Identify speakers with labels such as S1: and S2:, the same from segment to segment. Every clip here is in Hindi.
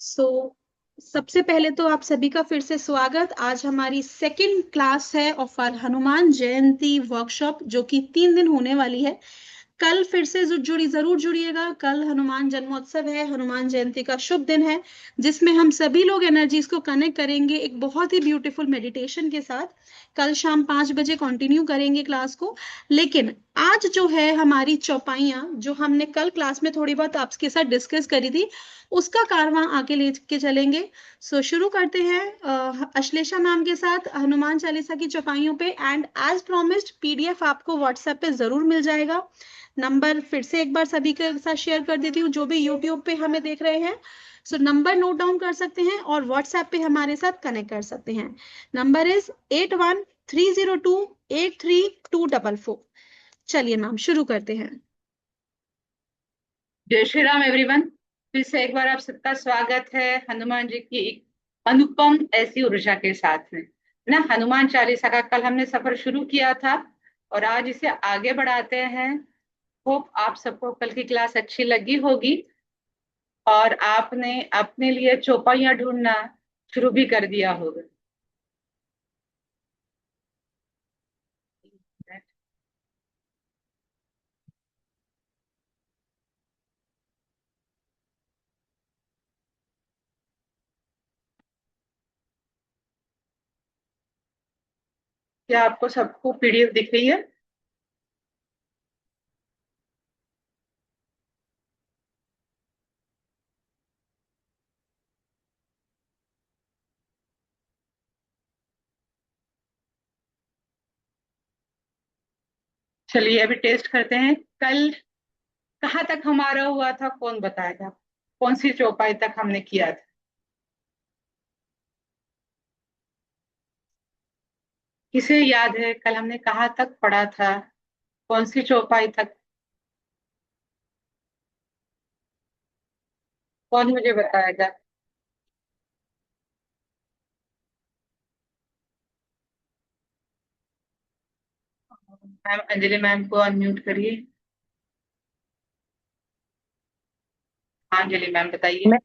S1: सो सबसे पहले तो आप सभी का फिर से स्वागत। आज हमारी सेकंड क्लास है of our Hanuman Jayanti workshop, जो कि 3 दिन होने वाली है। कल फिर से जरूर जुड़िएगा। कल हनुमान जन्मोत्सव है, हनुमान जयंती का शुभ दिन है, जिसमें हम सभी लोग एनर्जीज को कनेक्ट करेंगे एक बहुत ही ब्यूटीफुल मेडिटेशन के साथ। कल शाम 5 बजे कंटिन्यू करेंगे क्लास को। लेकिन आज जो है हमारी चौपाइयाँ, जो हमने कल क्लास में थोड़ी बहुत आपके साथ डिस्कस करी थी, उसका कारवां आगे लेके चलेंगे। शुरू करते हैं अश्लेषा मैम के साथ हनुमान चालीसा की चौपाइयों पे। एंड एज प्रॉमिस्ड पीडीएफ आपको व्हाट्सएप पे जरूर मिल जाएगा। नंबर फिर से एक बार सभी के साथ शेयर कर देती हूँ जो भी यूट्यूब पे हमें देख रहे हैं। नंबर नोट डाउन कर सकते हैं और व्हाट्सएप पे हमारे साथ कनेक्ट कर सकते हैं। Number is 8130283244। चलिए मैम शुरू करते हैं।
S2: जय श्री राम एवरीवन। फिर से एक बार आप सबका स्वागत है हनुमान जी की एक अनुपम ऐसी ऊर्जा के साथ में ना। हनुमान चालीसा का कल हमने सफर शुरू किया था और आज इसे आगे बढ़ाते हैं। होप आप सबको कल की क्लास अच्छी लगी होगी और आपने अपने लिए चौपाइयां ढूंढना शुरू भी कर दिया होगा। क्या आपको सबको पीडीएफ दिख रही है? चलिए अभी टेस्ट करते हैं। कल कहाँ तक हमारा हुआ था, कौन बताएगा? कौन सी चौपाई तक हमने किया था? किसे याद है कल हमने कहाँ तक पढ़ा था? कौन सी चौपाई तक? कौन मुझे बताएगा? मैम अंजलि मैम को अनम्यूट करिए। हाँ अंजलि मैम बताइए।
S3: मैं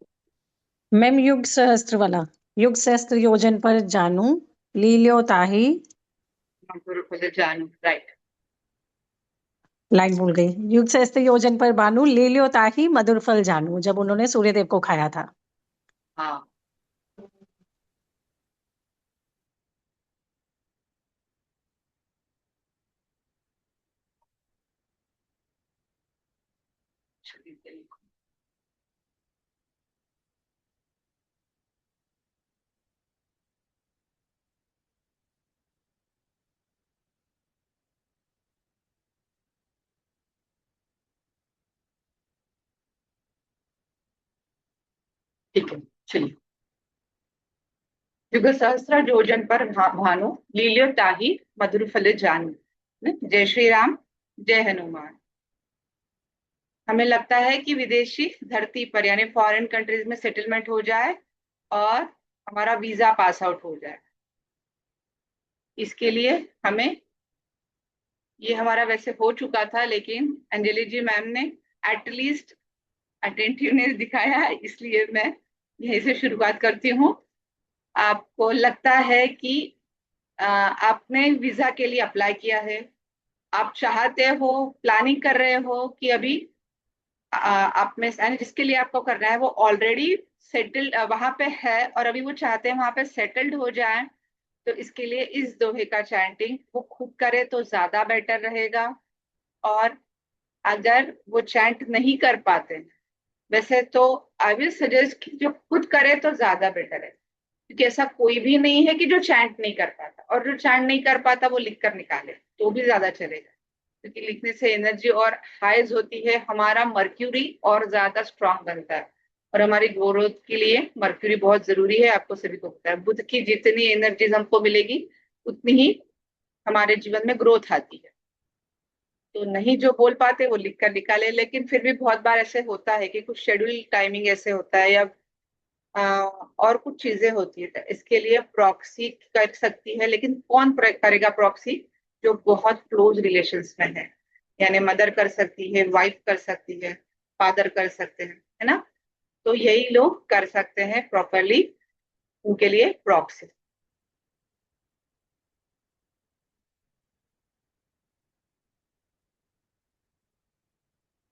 S3: मैम युग सहस्त्र वाला। युग सहस्त्र योजन पर जानू लील्यो ताही।
S2: गुरु जानू, राइट।
S3: लाइन भूल गई। युग सहस्त्र योजन पर बानू लील्यो ताही मधुर फल जानू, जब उन्होंने सूर्यदेव को खाया था।
S2: हाँ चलिए, ठीक है। चलिए, युग सहस्त्र योजन पर भानु लील्यो ताही मधुर फल जानू। जय श्री राम, जय हनुमान। हमें लगता है कि विदेशी धरती पर यानी फॉरेन कंट्रीज में सेटलमेंट हो जाए और हमारा वीजा पास आउट हो जाए। इसके लिए हमें, ये हमारा वैसे हो चुका था लेकिन अंजलि जी मैम ने एटलीस्ट अटेंटिवनेस दिखाया है, इसलिए मैं यहीं से शुरुआत करती हूँ। आपको लगता है कि आपने वीजा के लिए अप्लाई किया है, आप चाहते हो, प्लानिंग कर रहे हो कि अभी आप में यानी जिसके लिए आपको करना है वो ऑलरेडी सेटल्ड वहां पे है और अभी वो चाहते हैं वहां पे सेटल्ड हो जाए। तो इसके लिए इस दोहे का चैंटिंग वो खुद करे तो ज्यादा बेटर रहेगा। और अगर वो चैंट नहीं कर पाते, वैसे तो आई विल सजेस्ट कि जो खुद करे तो ज्यादा बेटर है, क्योंकि ऐसा कोई भी नहीं है कि जो चैंट नहीं कर पाता, और जो चैंट नहीं कर पाता वो लिख कर निकाले तो भी ज्यादा चलेगा, क्योंकि लिखने से एनर्जी और हाइज होती है, हमारा मर्क्यूरी और ज्यादा स्ट्रांग बनता है। और हमारी ग्रोथ के लिए मर्क्यूरी बहुत जरूरी है, आपको सभी को पता है। बुध की जितनी एनर्जीज हमको मिलेगी उतनी ही हमारे जीवन में ग्रोथ आती है। तो नहीं जो बोल पाते वो लिख कर निकाले, लेकिन फिर भी बहुत बार ऐसे होता है कि कुछ शेड्यूल टाइमिंग ऐसे होता है या और कुछ चीजें होती है, तो इसके लिए प्रॉक्सी कर सकती है। लेकिन कौन करेगा प्रॉक्सी? जो बहुत क्लोज रिलेशंस में है, यानी मदर कर सकती है, वाइफ कर सकती है, फादर कर सकते हैं, है ना। तो यही लोग कर सकते हैं प्रॉपरली, उनके लिए प्रॉक्सी।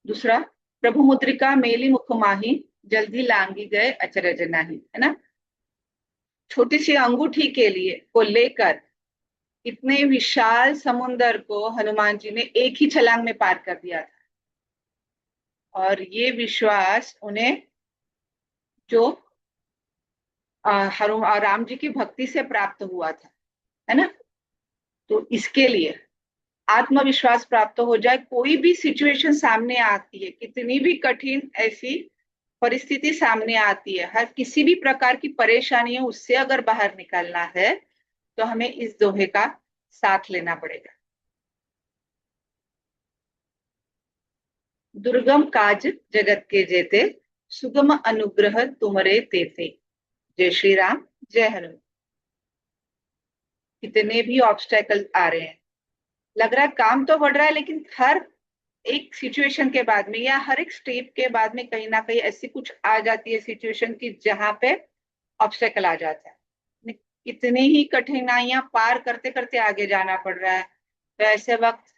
S2: दूसरा, प्रभु मुद्रिका मेली मुख माही, जल्दी लांगी गए अचरज नाही, है ना। छोटी सी अंगूठी के लिए को लेकर इतने विशाल समुन्दर को हनुमान जी ने एक ही छलांग में पार कर दिया था। और ये विश्वास उन्हें जो राम जी की भक्ति से प्राप्त हुआ था, है ना। तो इसके लिए आत्मविश्वास प्राप्त हो जाए, कोई भी सिचुएशन सामने आती है, कितनी भी कठिन ऐसी परिस्थिति सामने आती है, हर किसी भी प्रकार की परेशानी है, उससे अगर बाहर निकलना है तो हमें इस दोहे का साथ लेना पड़ेगा। दुर्गम काज जगत के जेते, सुगम अनुग्रह तुमरे तेते। जय श्री राम, जय हनुमान। कितने भी ऑब्स्टेकल आ रहे हैं, लग रहा है काम तो बढ़ रहा है, लेकिन हर एक सिचुएशन के बाद में या हर एक स्टेप के बाद में कहीं ना कहीं ऐसी कुछ आ जाती है सिचुएशन की जहां पे ऑब्स्टेकल आ जाता है। कितनी ही कठिनाइयां पार करते करते आगे जाना पड़ रहा है। तो ऐसे वक्त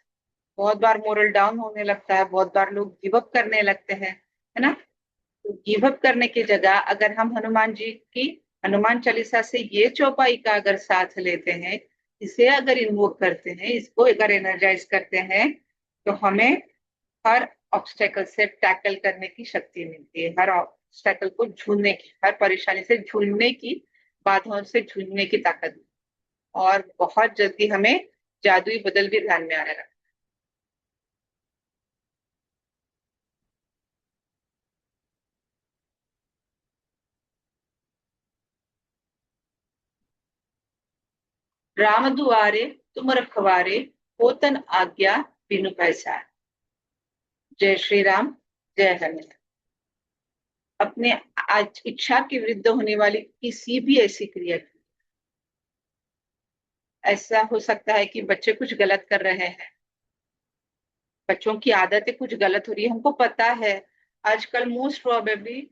S2: बहुत बार मोरल डाउन होने लगता है, बहुत बार लोग गिव अप करने लगते हैं, है ना। तो गिव अप करने की जगह अगर हम हनुमान जी की हनुमान चालीसा से ये चौपाई का अगर साथ लेते हैं, इसे अगर इन्वोक करते हैं, इसको अगर एनर्जाइज करते हैं, तो हमें हर ऑब्स्टेकल से टैकल करने की शक्ति मिलती है, हर ऑब्स्टेकल को झूलने की, हर परेशानी से झूलने की, बाधाओं से झूलने की ताकत। और बहुत जल्दी हमें जादुई बदल भी ध्यान में आने लगा। राम दुआरे तुम रखवारे, होतन आज्ञा बिनु पैसा। जय श्री राम, जय हनुमान। अपने आज इच्छा के विरुद्ध होने वाली किसी भी ऐसी क्रिया की, ऐसा हो सकता है कि बच्चे कुछ गलत कर रहे हैं, बच्चों की आदतें कुछ गलत हो रही है, हमको पता है। आजकल मोस्ट प्रोबेबली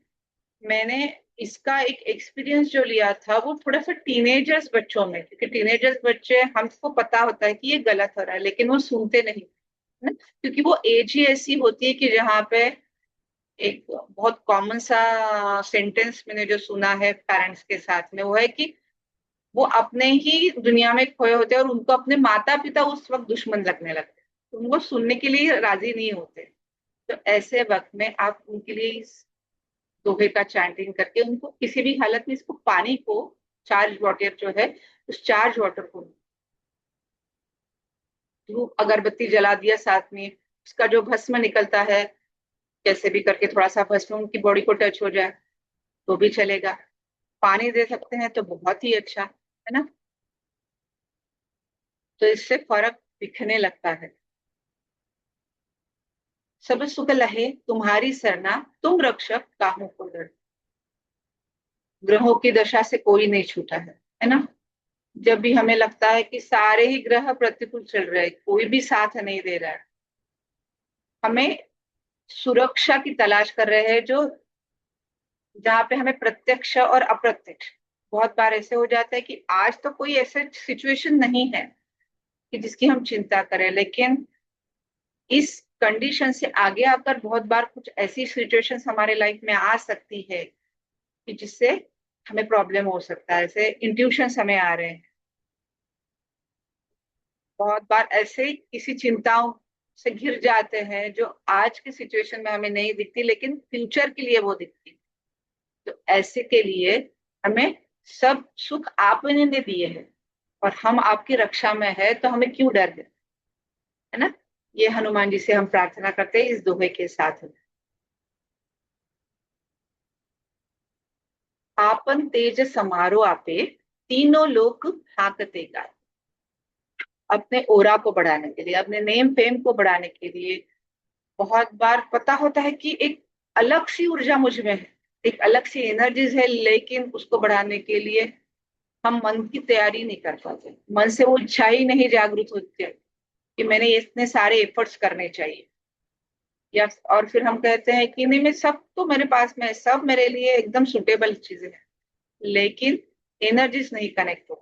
S2: मैंने इसका एक एक्सपीरियंस जो लिया था वो थोड़ा सा टीनेजर्स बच्चों में, क्योंकि टीनेजर्स बच्चे हमको पता होता है कि ये गलत हो रहा है, लेकिन वो सुनते नहीं है ना, क्योंकि वो एज ही ऐसी होती है कि जहाँ पे एक बहुत कॉमन सा सेंटेंस मैंने जो सुना है पेरेंट्स के साथ में, वो है कि वो अपने ही दुनिया में खोए होते हैं और उनको अपने माता पिता उस वक्त दुश्मन लगने लगते हैं, तो उनको सुनने के लिए राजी नहीं होते। तो ऐसे वक्त में आप उनके लिए इस दोहे का चैंटिंग करके उनको किसी भी हालत में इसको पानी को, चार्ज वाटर जो है, उस चार्ज वाटर को धूप अगरबत्ती जला दिया साथ में, उसका जो भस्म निकलता है, कैसे भी करके थोड़ा सा भस्म उनकी बॉडी को टच हो जाए तो भी चलेगा। पानी दे सकते हैं तो बहुत ही अच्छा, है ना। तो इससे फर्क दिखने लगता है। सब सुख लहे तुम्हारी सरना, तुम रक्षक काहू को डर। ग्रहों की दशा से कोई नहीं छूटा है ना। जब भी हमें लगता है कि सारे ही ग्रह प्रतिकूल चल रहे हैं, कोई भी साथ नहीं दे रहा है, हमें सुरक्षा की तलाश कर रहे हैं, जो जहाँ पे हमें प्रत्यक्ष और अप्रत्यक्ष, बहुत बार ऐसे हो जाता है कि आज तो कोई ऐसे सिचुएशन नहीं है कि जिसकी हम चिंता करें, लेकिन इस कंडीशन से आगे आकर बहुत बार कुछ ऐसी सिचुएशंस हमारे लाइफ में आ सकती है कि जिससे हमें प्रॉब्लम हो सकता है। ऐसे इंट्यूशंस हमें आ रहे हैं, बहुत बार ऐसे किसी चिंताओं से घिर जाते हैं जो आज की सिचुएशन में हमें नहीं दिखती, लेकिन फ्यूचर के लिए वो दिखती। तो ऐसे के लिए हमें सब सुख आपने ने दिए हैं और हम आपकी रक्षा में है, तो हमें क्यों डर है ना। ये हनुमान जी से हम प्रार्थना करते हैं इस दोहे के साथ। आपन तेज समारो आपे, तीनों लोक हाँकते गाए। अपने ओरा को बढ़ाने के लिए, अपने नेम फेम को बढ़ाने के लिए, बहुत बार पता होता है कि एक अलग सी ऊर्जा मुझ में है, एक अलग सी एनर्जीज है, लेकिन उसको बढ़ाने के लिए हम मन की तैयारी नहीं कर पाते, मन से वो इच्छा ही नहीं जागृत होती है कि मैंने इतने सारे एफर्ट्स करने चाहिए, या और फिर हम कहते हैं कि नहीं, मैं सब तो मेरे पास में है, सब मेरे लिए एकदम सुटेबल चीजें हैं, लेकिन एनर्जीज नहीं कनेक्ट हो।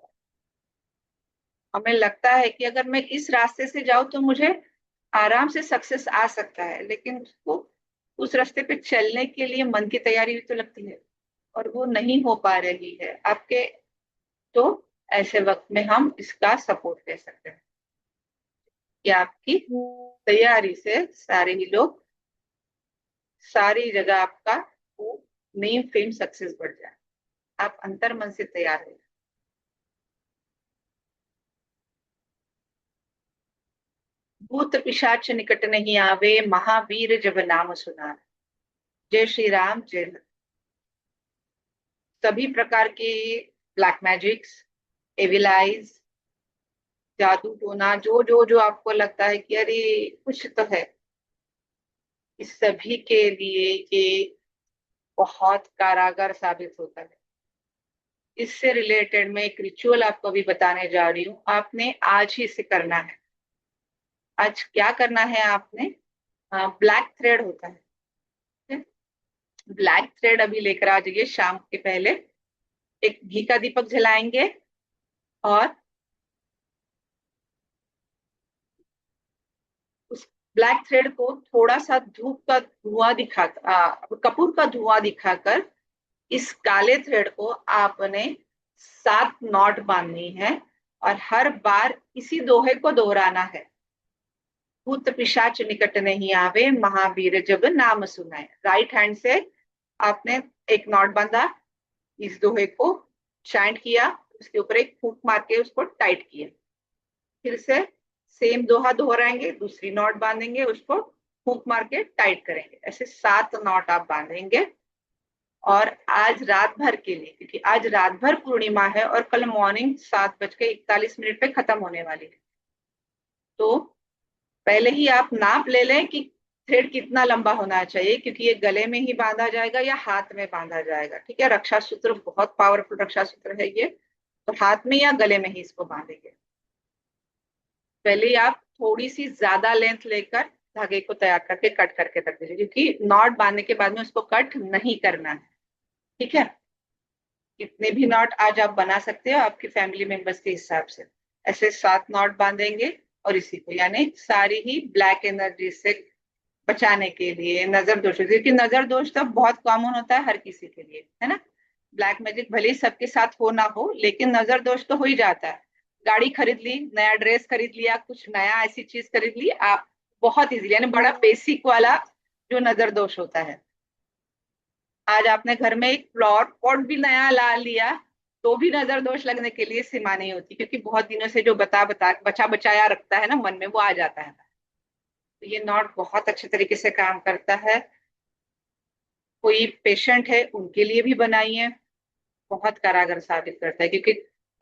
S2: हमें लगता है कि अगर मैं इस रास्ते से जाऊं तो मुझे आराम से सक्सेस आ सकता है, लेकिन उसको उस रास्ते पे चलने के लिए मन की तैयारी भी तो लगती है, और वो नहीं हो पा रही है आपके। तो ऐसे वक्त में हम इसका सपोर्ट ले सकते हैं कि आपकी तैयारी से सारे ही लोग, सारी जगह आपका वो नेम फेम सक्सेस बढ़ जाए। आप अंतर मन से तैयार हो। भूत पिशाच निकट नहीं आवे, महावीर जब नाम सुना। जय श्री राम, जय हिंद। सभी प्रकार के ब्लैक मैजिक्स, एविल आइज, जादू टोना, जो जो जो आपको लगता है कि अरे कुछ तो है, इस सभी के लिए ये बहुत कारागर साबित होता है। इससे रिलेटेड मैं एक रिचुअल आपको अभी बताने जा रही हूँ, आपने आज ही इसे करना है। आज क्या करना है आपने, ब्लैक थ्रेड होता है, ब्लैक थ्रेड अभी लेकर आ जाइए। शाम के पहले एक घी का दीपक जलाएंगे, और उस ब्लैक थ्रेड को थोड़ा सा धूप का धुआं दिखा, कपूर का धुआं दिखाकर इस काले थ्रेड को आपने 7 नॉट बांधनी है, और हर बार इसी दोहे को दोहराना है। भूत पिशाच निकट नहीं आवे, महावीर जब नाम सुनाए। राइट हैंड से आपने एक नॉट बांधा, इस दोहे को चैंट किया, उसके ऊपर एक फूंक मार के उसको टाइट किया, फिर से सेम दोहा दोहराएंगे, दूसरी नॉट बांधेंगे, उसको फूंक मार के टाइट करेंगे। ऐसे 7 नॉट आप बांधेंगे, और आज रात भर के लिए, क्योंकि आज रात भर पूर्णिमा है और कल मॉर्निंग 7:41 पे खत्म होने वाली है, तो पहले ही आप नाप ले लें कि थ्रेड कितना लंबा होना चाहिए, क्योंकि ये गले में ही बांधा जाएगा या हाथ में बांधा जाएगा। ठीक है, रक्षा सूत्र बहुत पावरफुल रक्षा सूत्र है ये, तो हाथ में या गले में ही इसको बांधेंगे। पहले ही आप थोड़ी सी ज्यादा लेंथ लेकर धागे को तैयार करके कट करके रख दीजिए, क्योंकि नॉट बांधने के बाद में उसको कट नहीं करना है। ठीक है, कितने भी नॉट आज आप बना सकते हो आपकी फैमिली मेंबर्स के हिसाब से। ऐसे 7 नॉट बांधेंगे, और इसी को यानी सारी ही ब्लैक एनर्जी से बचाने के लिए, नजर दोष, क्योंकि नजर दोष तो बहुत कॉमन होता है हर किसी के लिए, है ना। ब्लैक मैजिक भले ही सबके साथ हो ना हो, लेकिन नजर दोष तो हो ही जाता है। गाड़ी खरीद ली, नया ड्रेस खरीद लिया, कुछ नया ऐसी चीज खरीद ली आप, बहुत इजीली, यानी बड़ा बेसिक वाला जो नजर दोष होता है। आज आपने घर में एक फ्लावर पॉट भी नया ला लिया, तो भी नजर दोष लगने के लिए सीमा नहीं होती, क्योंकि बहुत दिनों से जो बचा बचाया रखता है ना मन में, वो आ जाता है। तो ये नॉट बहुत अच्छे तरीके से काम करता है। कोई पेशेंट है उनके लिए भी बनाइए, बहुत कारागर साबित करता है, क्योंकि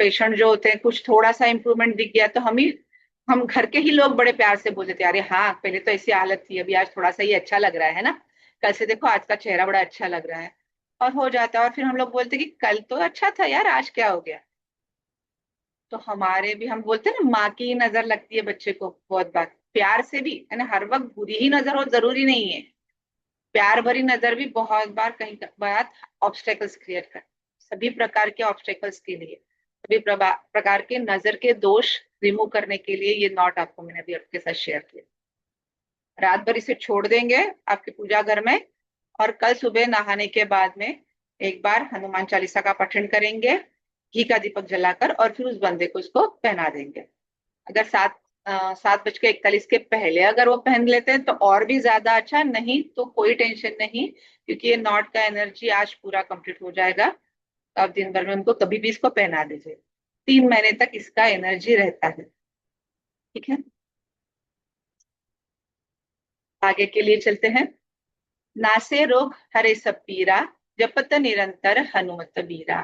S2: पेशेंट जो होते हैं कुछ थोड़ा सा इंप्रूवमेंट दिख गया तो हम घर के ही लोग बड़े प्यार से बोल देते हैं, अरे हाँ पहले तो ऐसी हालत थी, अभी आज थोड़ा सा ही अच्छा लग रहा है ना, कल से देखो आज का चेहरा बड़ा अच्छा लग रहा है, और हो जाता है। और फिर हम लोग बोलते हैं कि कल तो अच्छा था यार, आज क्या हो गया। तो हमारे भी, हम बोलते हैं ना, माँ की नजर लगती है बच्चे को बहुत बार, प्यार से भी, है ना। हर वक्त बुरी ही नजर हो जरूरी नहीं है, प्यार भरी नजर भी बहुत बार कहीं बात ऑब्स्टेकल्स क्रिएट कर, सभी प्रकार के ऑब्स्टेकल्स के लिए, सभी प्रकार के नजर के दोष रिमूव करने के लिए ये नॉट आपको मैंने अभी आपके साथ शेयर किया। रात भर इसे छोड़ देंगे आपके पूजा घर में, और कल सुबह नहाने के बाद में एक बार हनुमान चालीसा का पठन करेंगे, घी का दीपक जलाकर, और फिर उस बंदे को इसको पहना देंगे। अगर 7:41 के पहले अगर वो पहन लेते हैं तो और भी ज्यादा अच्छा, नहीं तो कोई टेंशन नहीं, क्योंकि ये नॉट का एनर्जी आज पूरा कंप्लीट हो जाएगा। तो आप दिन भर में उनको कभी भी इसको पहना दीजिए, 3 महीने तक इसका एनर्जी रहता है। ठीक है, आगे के लिए चलते हैं। नासे रोग हरे सब पीरा, जपत निरंतर हनुमत बीरा।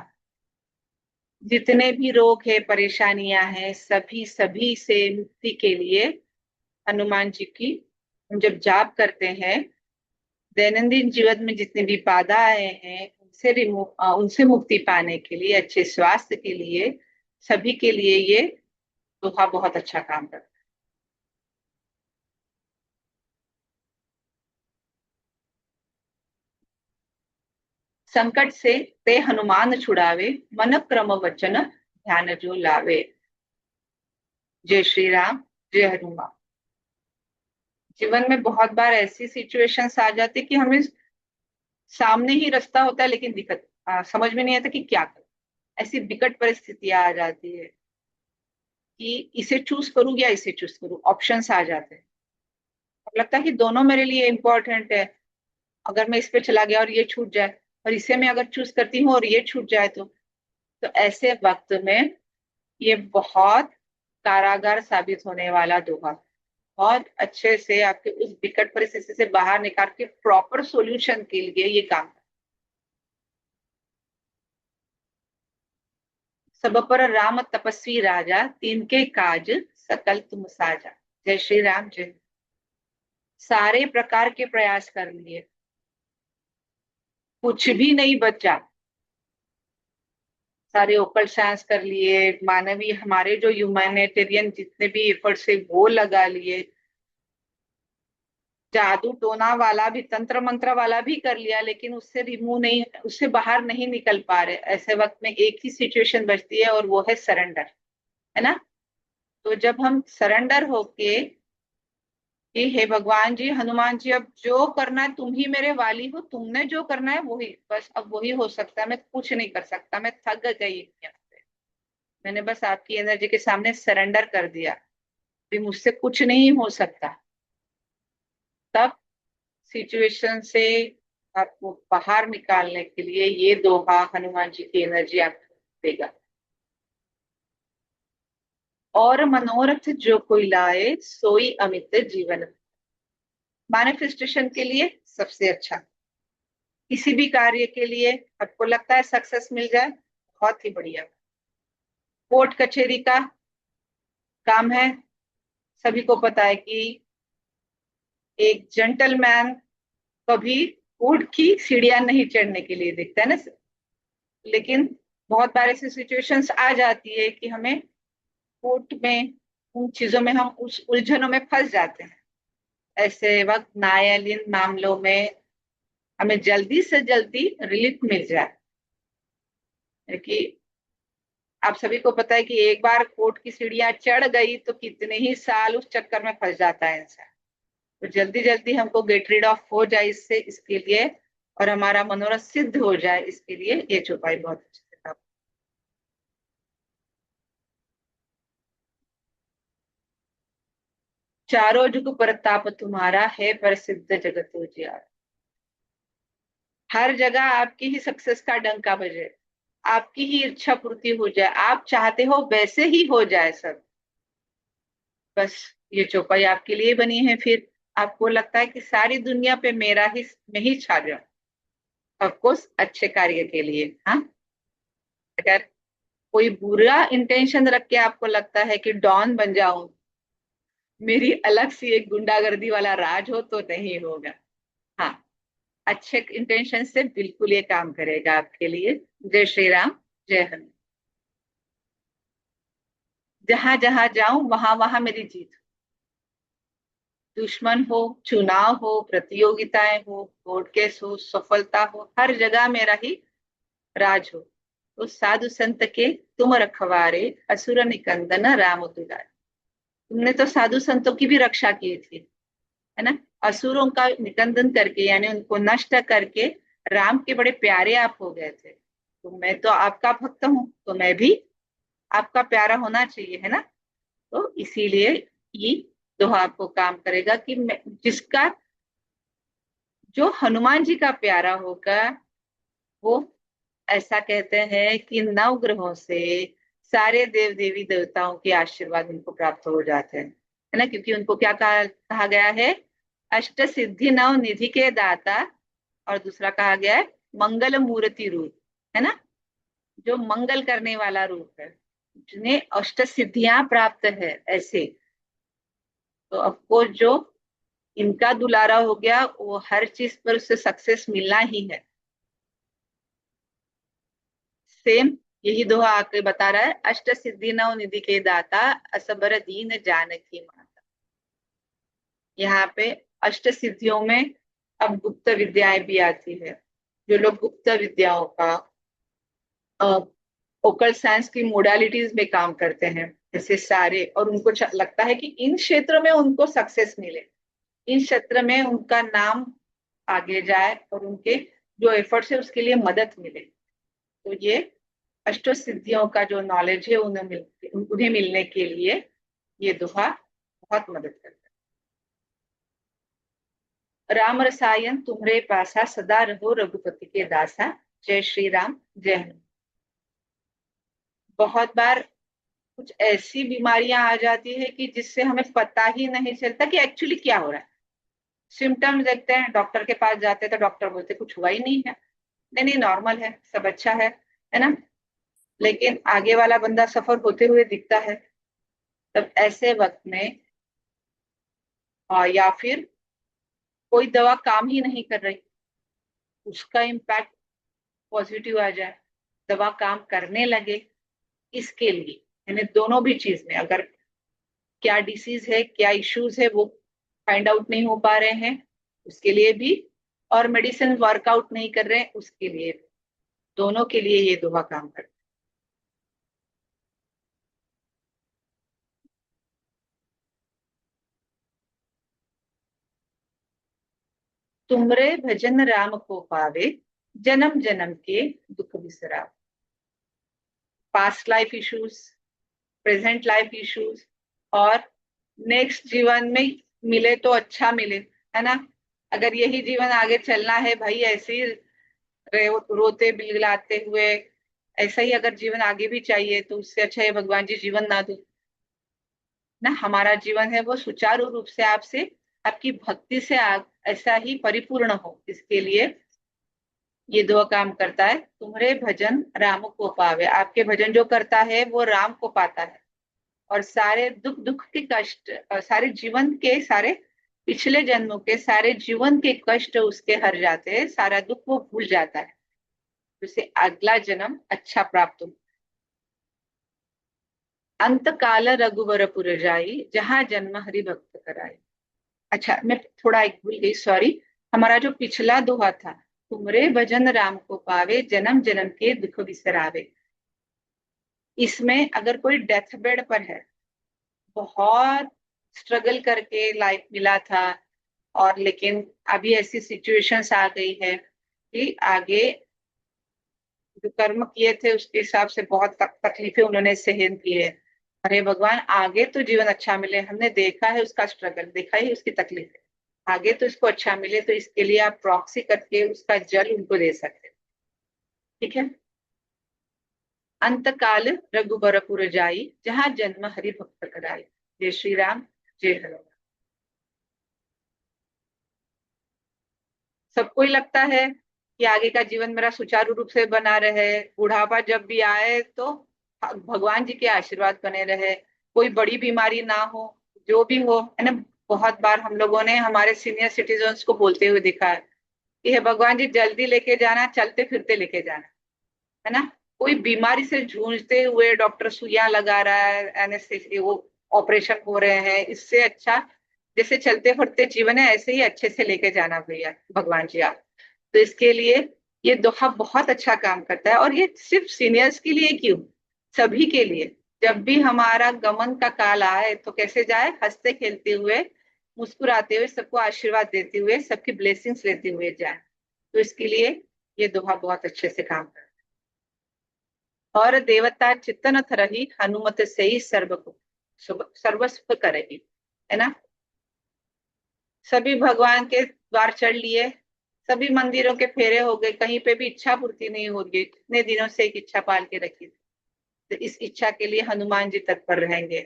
S2: जितने भी रोग है, परेशानियां हैं, सभी सभी से मुक्ति के लिए हनुमान जी की हम जब जाप करते हैं, दैनंदिन जीवन में जितनी भी बाधाएं हैं उनसे मुक्ति पाने के लिए, अच्छे स्वास्थ्य के लिए, सभी के लिए ये दोहा बहुत अच्छा काम करता है। संकट से ते हनुमान छुड़ावे, मन क्रम वचन ध्यान जो लावे। जय श्री राम, जय हनुमान। जीवन में बहुत बार ऐसी सिचुएशंस आ जाती कि हमें सामने ही रास्ता होता है, लेकिन दिक्कत समझ में नहीं आता कि क्या करें। ऐसी विकट परिस्थितियां आ जाती है कि इसे चूज करूं या इसे चूज करूं, ऑप्शंस आ जाते हैं। लगता है कि दोनों मेरे लिए इंपॉर्टेंट है। अगर मैं इस पे चला गया और ये छूट जाए, और इसे मैं अगर चूज करती हूँ और ये छूट जाए, तो ऐसे वक्त में ये बहुत कारागार साबित होने वाला दोहा बहुत अच्छे से आपके उस विकट परिस्थिति से बाहर निकाल के प्रॉपर सॉल्यूशन के लिए ये काम। सब पर राम तपस्वी राजा, तिनके काज सकल तुम साजा। जय श्री राम, जय। सारे प्रकार के प्रयास कर लिए, कुछ भी नहीं बचा। सारे ओकल साइंस कर लिए, मानवीय हमारे जो ह्यूमैनिटेरियन जितने भी एफर्ट्स है वो लगा लिए, जादू टोना वाला भी, तंत्र मंत्र वाला भी कर लिया, लेकिन उससे रिमूव नहीं, उससे बाहर नहीं निकल पा रहे। ऐसे वक्त में एक ही सिचुएशन बचती है और वो है सरेंडर, है ना। तो जब हम सरेंडर होके कि हे भगवान जी, हनुमान जी, अब जो करना है तुम ही मेरे वाली हो, तुमने जो करना है वही, बस अब वही हो सकता है, मैं कुछ नहीं कर सकता, मैं थक गई यहाँ पे, मैंने बस आपकी एनर्जी के सामने सरेंडर कर दिया, भी मुझसे कुछ नहीं हो सकता। तब सिचुएशन से आपको बाहर निकालने के लिए ये दोहा हनुमान जी की एनर्जी आपको देगा। और मनोरथ जो कोई लाए, सोई अमित जीवन। मैनिफेस्टेशन के लिए सबसे अच्छा, किसी भी कार्य के लिए आपको लगता है सक्सेस मिल जाए, बहुत ही बढ़िया। कोर्ट कचहरी का काम है, सभी को पता है कि एक जेंटलमैन कभी कोर्ट की सीढ़ियां नहीं चढ़ने के लिए देखता है ना, लेकिन बहुत बार ऐसी सिचुएशंस आ जाती है कि हमें कोर्ट में उन चीजों में हम उस उलझनों में फंस जाते हैं। ऐसे वक्त न्यायालयीन मामलों में हमें जल्दी से जल्दी रिलीफ मिल जाए, कि आप सभी को पता है कि एक बार कोर्ट की सीढ़ियां चढ़ गई तो कितने ही साल उस चक्कर में फंस जाता है इंसान। तो जल्दी जल्दी हमको गेट रीड ऑफ हो जाए इससे, इसके लिए, और हमारा मनोरथ सिद्ध हो जाए, इसके लिए ये चौपाई बहुत अच्छी है। चारों जुग परताप तुम्हारा, है प्रसिद्ध जगत उजियार। हर जगह आपकी ही सक्सेस का डंका बजे, आपकी ही इच्छा पूर्ति हो जाए, आप चाहते हो वैसे ही हो जाए सब। बस ये चौपाई आपके लिए बनी है। फिर आपको लगता है कि सारी दुनिया पे मेरा ही, मैं ही छा जाऊं, ऑफकोर्स अच्छे कार्य के लिए। हाँ, अगर कोई बुरा इंटेंशन रख के आपको लगता है कि डॉन बन जाऊं, मेरी अलग सी एक गुंडागर्दी वाला राज हो, तो नहीं होगा। हाँ, अच्छे इंटेंशन से बिल्कुल ये काम करेगा आपके लिए। जय श्री राम, जय हनुमान। जहां जहां जाऊं वहां वहां मेरी जीत, दुश्मन हो, चुनाव हो, प्रतियोगिताएं हो, कोर्ट केस हो, सफलता हो, हर जगह मेरा ही राज हो। तो साधु संत के तुम रखवारे, असुर निकंदन राम दुलारे। तुमने तो साधु संतों की भी रक्षा की थी, है ना। असुरों का निकंदन करके, यानी उनको नष्ट करके राम के बड़े प्यारे आप हो गए थे। तो मैं तो आपका भक्त हूं, तो मैं भी आपका प्यारा होना चाहिए, है ना। तो इसीलिए ये दोहा आपको काम करेगा कि जिसका, जो हनुमान जी का प्यारा होगा, वो, ऐसा कहते हैं कि नव ग्रहों से सारे देव देवी देवताओं के आशीर्वाद उनको प्राप्त हो जाते हैं, है ना। क्योंकि उनको क्या कहा गया है, अष्ट सिद्धि नव निधि के दाता, और दूसरा कहा गया है मंगल मूर्ति रूप, है ना। जो मंगल करने वाला रूप है, जिन्हें अष्ट सिद्धियां प्राप्त है, ऐसे। तो आपको जो इनका दुलारा हो गया, वो हर चीज पर उससे सक्सेस मिलना ही है। सेम यही दोहा आके बता रहा है, अष्ट सिद्धि नव निधि के दाता, असबर दीन जानकी माता। यहाँ पे अष्ट सिद्धियों में अब गुप्त विद्याएं भी आती है, जो लोग गुप्त विद्याओं का ओकल्ट साइंस की मोडालिटीज में काम करते हैं, जैसे सारे, और उनको लगता है कि इन क्षेत्रों में उनको सक्सेस मिले, इन क्षेत्र में उनका नाम आगे जाए और उनके जो एफर्ट्स है उसके लिए मदद मिले, तो ये अष्ट सिद्धियों का जो नॉलेज है उन्हें मिलने के लिए ये दोहा बहुत मदद करता है। राम रसायन तुम्हारे पासा, सदा रहो रघुपति के दासा, जय श्री राम जय हनुमान। बहुत बार कुछ ऐसी बीमारियां आ जाती है कि जिससे हमें पता ही नहीं चलता कि एक्चुअली क्या हो रहा है। सिम्टम्स देखते हैं, डॉक्टर के पास जाते हैं तो डॉक्टर बोलते कुछ हुआ ही नहीं है, नहीं नहीं नॉर्मल है, सब अच्छा है ना, लेकिन आगे वाला बंदा सफर होते हुए दिखता है। तब ऐसे वक्त में या फिर कोई दवा काम ही नहीं कर रही, उसका इम्पैक्ट पॉजिटिव आ जाए, दवा काम करने लगे, इसके लिए यानी दोनों भी चीज में, अगर क्या डिसीज है क्या इश्यूज है वो फाइंड आउट नहीं हो पा रहे हैं उसके लिए भी, और मेडिसिन वर्कआउट नहीं कर रहे हैं उसके लिए भी, दोनों के लिए ये दोहा काम करता है। तुमरे भजन राम को पावे, जन्म जन्म के दुख बिसरावे। Past life issues, present life issues, और नेक्स्ट जीवन में मिले तो अच्छा मिले, है ना। अगर यही जीवन आगे चलना है भाई, ऐसे ही रोते बिलगलाते हुए ऐसा ही अगर जीवन आगे भी चाहिए तो उससे अच्छा है भगवान जी जीवन ना दो ना, हमारा जीवन है वो सुचारू रूप से आपसे आपकी भक्ति से ऐसा ही परिपूर्ण हो, इसके लिए ये दो काम करता है। तुम्हारे भजन राम को पावे, आपके भजन जो करता है वो राम को पाता है, और सारे दुख दुख के कष्ट, सारे जीवन के, सारे पिछले जन्मों के सारे जीवन के कष्ट उसके हर जाते हैं, सारा दुख वो भूल जाता है, उसे अगला जन्म अच्छा प्राप्त हो। अंत काल रघुवर पुर जाई, जहां जन्म हरि भक्त कराई। अच्छा मैं थोड़ा एक भूल गई, सॉरी। हमारा जो पिछला दोहा था, तुमरे भजन राम को पावे, जन्म जन्म के दुख बिसरावे, इसमें अगर कोई डेथ बेड पर है, बहुत स्ट्रगल करके लाइफ मिला था, और लेकिन अभी ऐसी सिचुएशंस आ गई है कि आगे जो कर्म किए थे उसके हिसाब से बहुत तकलीफें उन्होंने सहन की है। अरे भगवान आगे तो जीवन अच्छा मिले, हमने देखा है उसका स्ट्रगल, देखा ही उसकी तकलीफें, आगे तो इसको अच्छा मिले, तो इसके लिए आप प्रॉक्सी करके उसका जल उनको दे सकते हैं, ठीक है। अंत काल रघुबरपुर जाई, जहां जन्म हरि भक्त कराई, जय श्री राम जय हनुमान। सबको ही लगता है कि आगे का जीवन मेरा सुचारू रूप से बना रहे, बुढ़ापा जब भी आए तो भगवान जी के आशीर्वाद बने रहे, कोई बड़ी बीमारी ना हो, जो भी हो, है ना। बहुत बार हम लोगों ने हमारे सीनियर सिटीजन्स को बोलते हुए देखा है कि हे भगवान जी जल्दी लेके जाना, चलते फिरते लेके जाना, है ना। कोई बीमारी से जूझते हुए डॉक्टर सुइयां लगा रहा है, एनेस्थेसिया, वो ऑपरेशन हो रहे हैं, इससे अच्छा जैसे चलते फिरते जीवन है ऐसे ही अच्छे से लेके जाना भैया भगवान जी आप। तो इसके लिए ये दोहा बहुत अच्छा काम करता है, और ये सिर्फ सीनियर्स के लिए क्यों, सभी के लिए। जब भी हमारा गमन का काल आए तो कैसे जाए, हंसते खेलते हुए, मुस्कुराते हुए, सबको आशीर्वाद देते हुए, सबकी ब्लेसिंग्स लेते हुए जाए। तो इसके लिए ये दोहा बहुत अच्छे से काम करता है। और देवता चित्तन थरही, हनुमत से ही सर्वस्व करेगी, है ना। सभी भगवान के द्वार चढ़ लिए, सभी मंदिरों के फेरे हो गए, कहीं पे भी इच्छा पूर्ति नहीं हो गई, कितने दिनों से एक इच्छा पाल के रखी थी, तो इस इच्छा के लिए हनुमान जी तत्पर रहेंगे,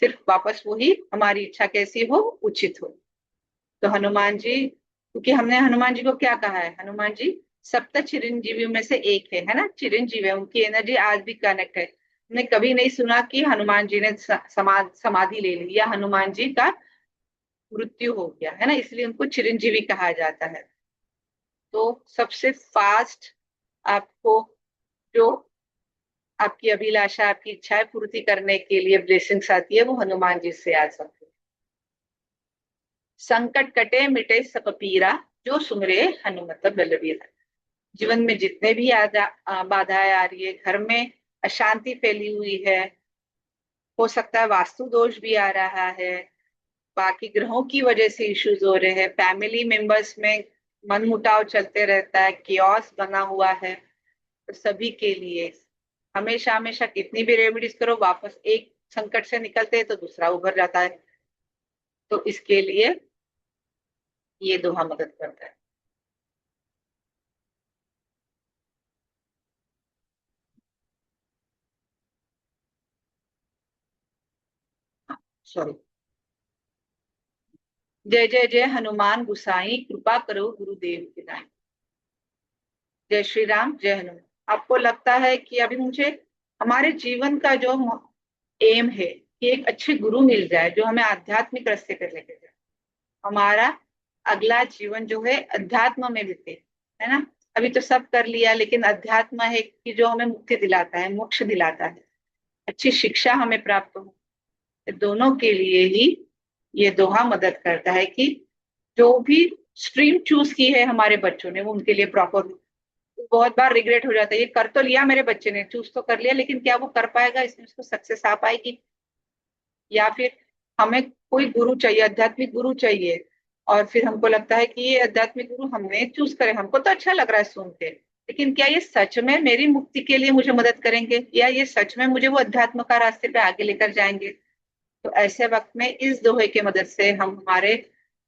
S2: सिर्फ वापस वही हमारी इच्छा कैसी हो, उचित हो। तो हनुमान जी, क्योंकि हमने हनुमान जी को क्या कहा है, हनुमान जी सप्त चिरंजीवियों में से एक है ना, चिरंजीवी है, उनकी एनर्जी आज भी कनेक्ट है। हमने कभी नहीं सुना कि हनुमान जी ने समाधि ले ली या हनुमान जी का मृत्यु हो गया, है ना, इसलिए उनको चिरंजीवी कहा जाता है। तो सबसे फास्ट आपको जो आपकी अभिलाषा, आपकी इच्छाएं पूर्ति करने के लिए ब्लेसिंग्स आती है, वो हनुमान जी से आ सकती है। संकट कटे मिटे सब पीरा, जो सुमरे हनुमत बलबीरा। जीवन में जितने भी बाधाएं आ रही है, घर में अशांति फैली हुई है, हो सकता है वास्तु दोष भी आ रहा है, बाकी ग्रहों की वजह से इश्यूज हो रहे हैं, फैमिली मेंबर्स में मनमुटाव चलते रहता है, कियोस बना हुआ है, तो सभी के लिए हमेशा हमेशा कितनी भी रेमेडीज करो, वापस एक संकट से निकलते हैं तो दूसरा उभर जाता है। तो इसके लिए ये दोहा मदद करता है। सॉरी। जय जय जय हनुमान गुसाई, कृपा करो गुरुदेव की नाई। जय श्री राम, जय हनुमान। आपको लगता है कि अभी मुझे हमारे जीवन का जो एम है कि एक अच्छे गुरु मिल जाए जो हमें आध्यात्मिक रास्ते पर लेके जाए, हमारा अगला जीवन जो है अध्यात्म में बीते, है ना। अभी तो सब कर लिया, लेकिन अध्यात्म है कि जो हमें मुक्ति दिलाता है, मोक्ष दिलाता है, अच्छी शिक्षा हमें प्राप्त हो, दोनों के लिए ही ये दोहा मदद करता है कि जो भी स्ट्रीम चूज की है हमारे बच्चों ने वो उनके लिए प्रॉपर। बहुत बार रिग्रेट हो जाता है, ये कर तो लिया मेरे बच्चे ने, चूज तो कर लिया, लेकिन क्या वो कर पाएगा, इसमें उसको सक्सेस आ पाएगी? या फिर हमें कोई गुरु चाहिए, आध्यात्मिक गुरु चाहिए, और फिर हमको लगता है कि ये आध्यात्मिक गुरु हमने चूज करे, हमको तो अच्छा लग रहा है सुन के, लेकिन क्या ये सच में मेरी मुक्ति के लिए मुझे मदद करेंगे, या ये सच में मुझे वो अध्यात्म का रास्ते पे आगे लेकर जाएंगे? तो ऐसे वक्त में इस दोहे की मदद से हम हमारे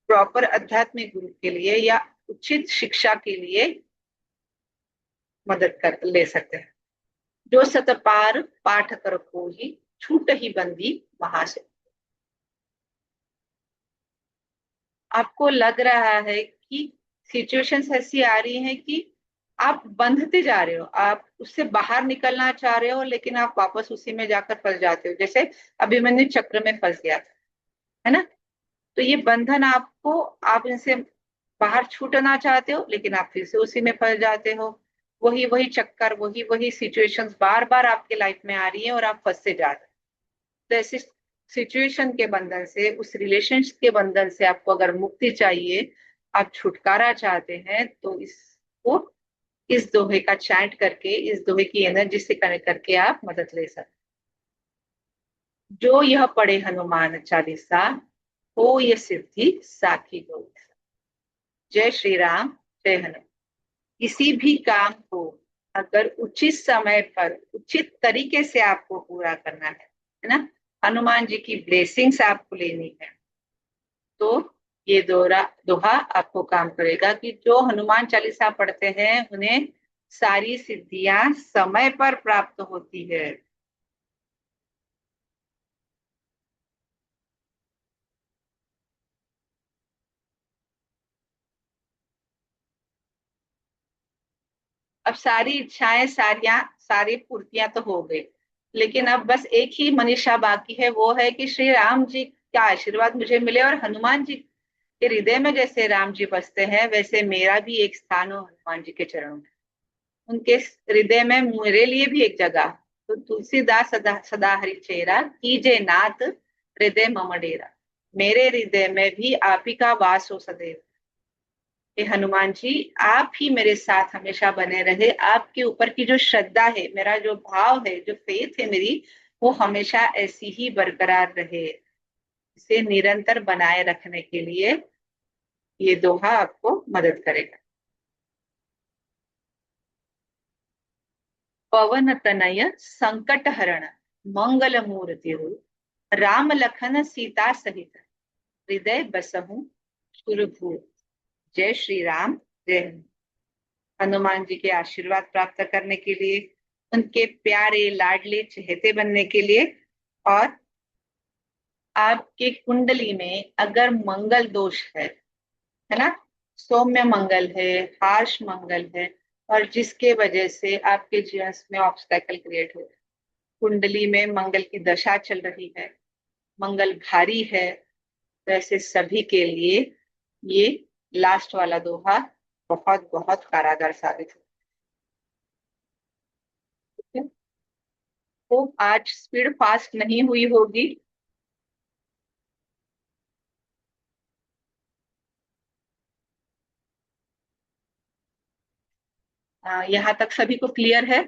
S2: प्रॉपर आध्यात्मिक गुरु के लिए या उचित शिक्षा के लिए मदद कर ले सकते हैं। जो सतपार पाठ कर कोई, छूट ही बंदी वहां से। आपको लग रहा है कि सिचुएशंस ऐसी आ रही हैं कि आप बंधते जा रहे हो, आप उससे बाहर निकलना चाह रहे हो, लेकिन आप वापस उसी में जाकर फंस जाते हो, जैसे अभिमन्यु चक्र में फंस गया था, है ना। तो ये बंधन आपको, आप इनसे बाहर छूटना चाहते हो, लेकिन आप फिर से उसी में फंस जाते हो। वही वही चक्कर, वही वही सिचुएशंस बार बार आपके लाइफ में आ रही है और आप फंसते जा रहे हो। तो ऐसी सिचुएशन के बंधन से, उस रिलेशनशिप के बंधन से आपको अगर मुक्ति चाहिए, आप छुटकारा चाहते हैं, तो इसको इस दोहे का चैंट करके, इस दोहे की एनर्जी से कनेक्ट करके आप मदद ले सकते। जो यह पढ़े हनुमान चालीसा, हो ये सिद्धि साखी गो। जय श्री राम, जय हनुमान। किसी भी काम को अगर उचित समय पर उचित तरीके से आपको पूरा करना है ना, हनुमान जी की ब्लेसिंग्स आपको लेनी है, तो ये दोहा आपको काम करेगा कि जो हनुमान चालीसा पढ़ते हैं उन्हें सारी सिद्धियां समय पर प्राप्त होती है। अब सारी इच्छाएं, सारी पूर्तियां तो हो गई, लेकिन अब बस एक ही मनीषा बाकी है, वो है कि श्री राम जी का आशीर्वाद मुझे मिले, और हनुमान जी के हृदय में जैसे राम जी बसते हैं, वैसे मेरा भी एक स्थान हो हनुमान जी के चरणों में, उनके हृदय में मेरे लिए भी एक जगह। तो तुलसीदास सदा सदा हरि चेरा, कीजे नाथ हृदय मम डेरा। मेरे हृदय में भी आप ही का वास हो सदैव। हे हनुमान जी, आप ही मेरे साथ हमेशा बने रहे, आपके ऊपर की जो श्रद्धा है, मेरा जो भाव है, जो फेथ है मेरी, वो हमेशा ऐसी ही बरकरार रहे। इसे निरंतर बनाए रखने के लिए ये दोहा आपको मदद करेगा। पवन तनय संकट हरण, मंगल मूर्ति राम लखन सीता सहित, हृदय बसहु सुरभूत। जय श्री राम, जय हनुमान। हनुमान जी के आशीर्वाद प्राप्त करने के लिए, उनके प्यारे लाडले चहेते बनने के लिए, और आपके कुंडली में अगर मंगल दोष है ना, सौम्य मंगल है, हार्श मंगल है, और जिसके वजह से आपके जीवन में ऑब्स्टेकल क्रिएट हो, कुंडली में मंगल की दशा चल रही है, मंगल भारी है, तो ऐसे सभी के लिए ये लास्ट वाला दोहा बहुत बहुत कारागार साबित है। तो आज स्पीड फास्ट नहीं हुई होगी। यहाँ तक सभी को क्लियर है?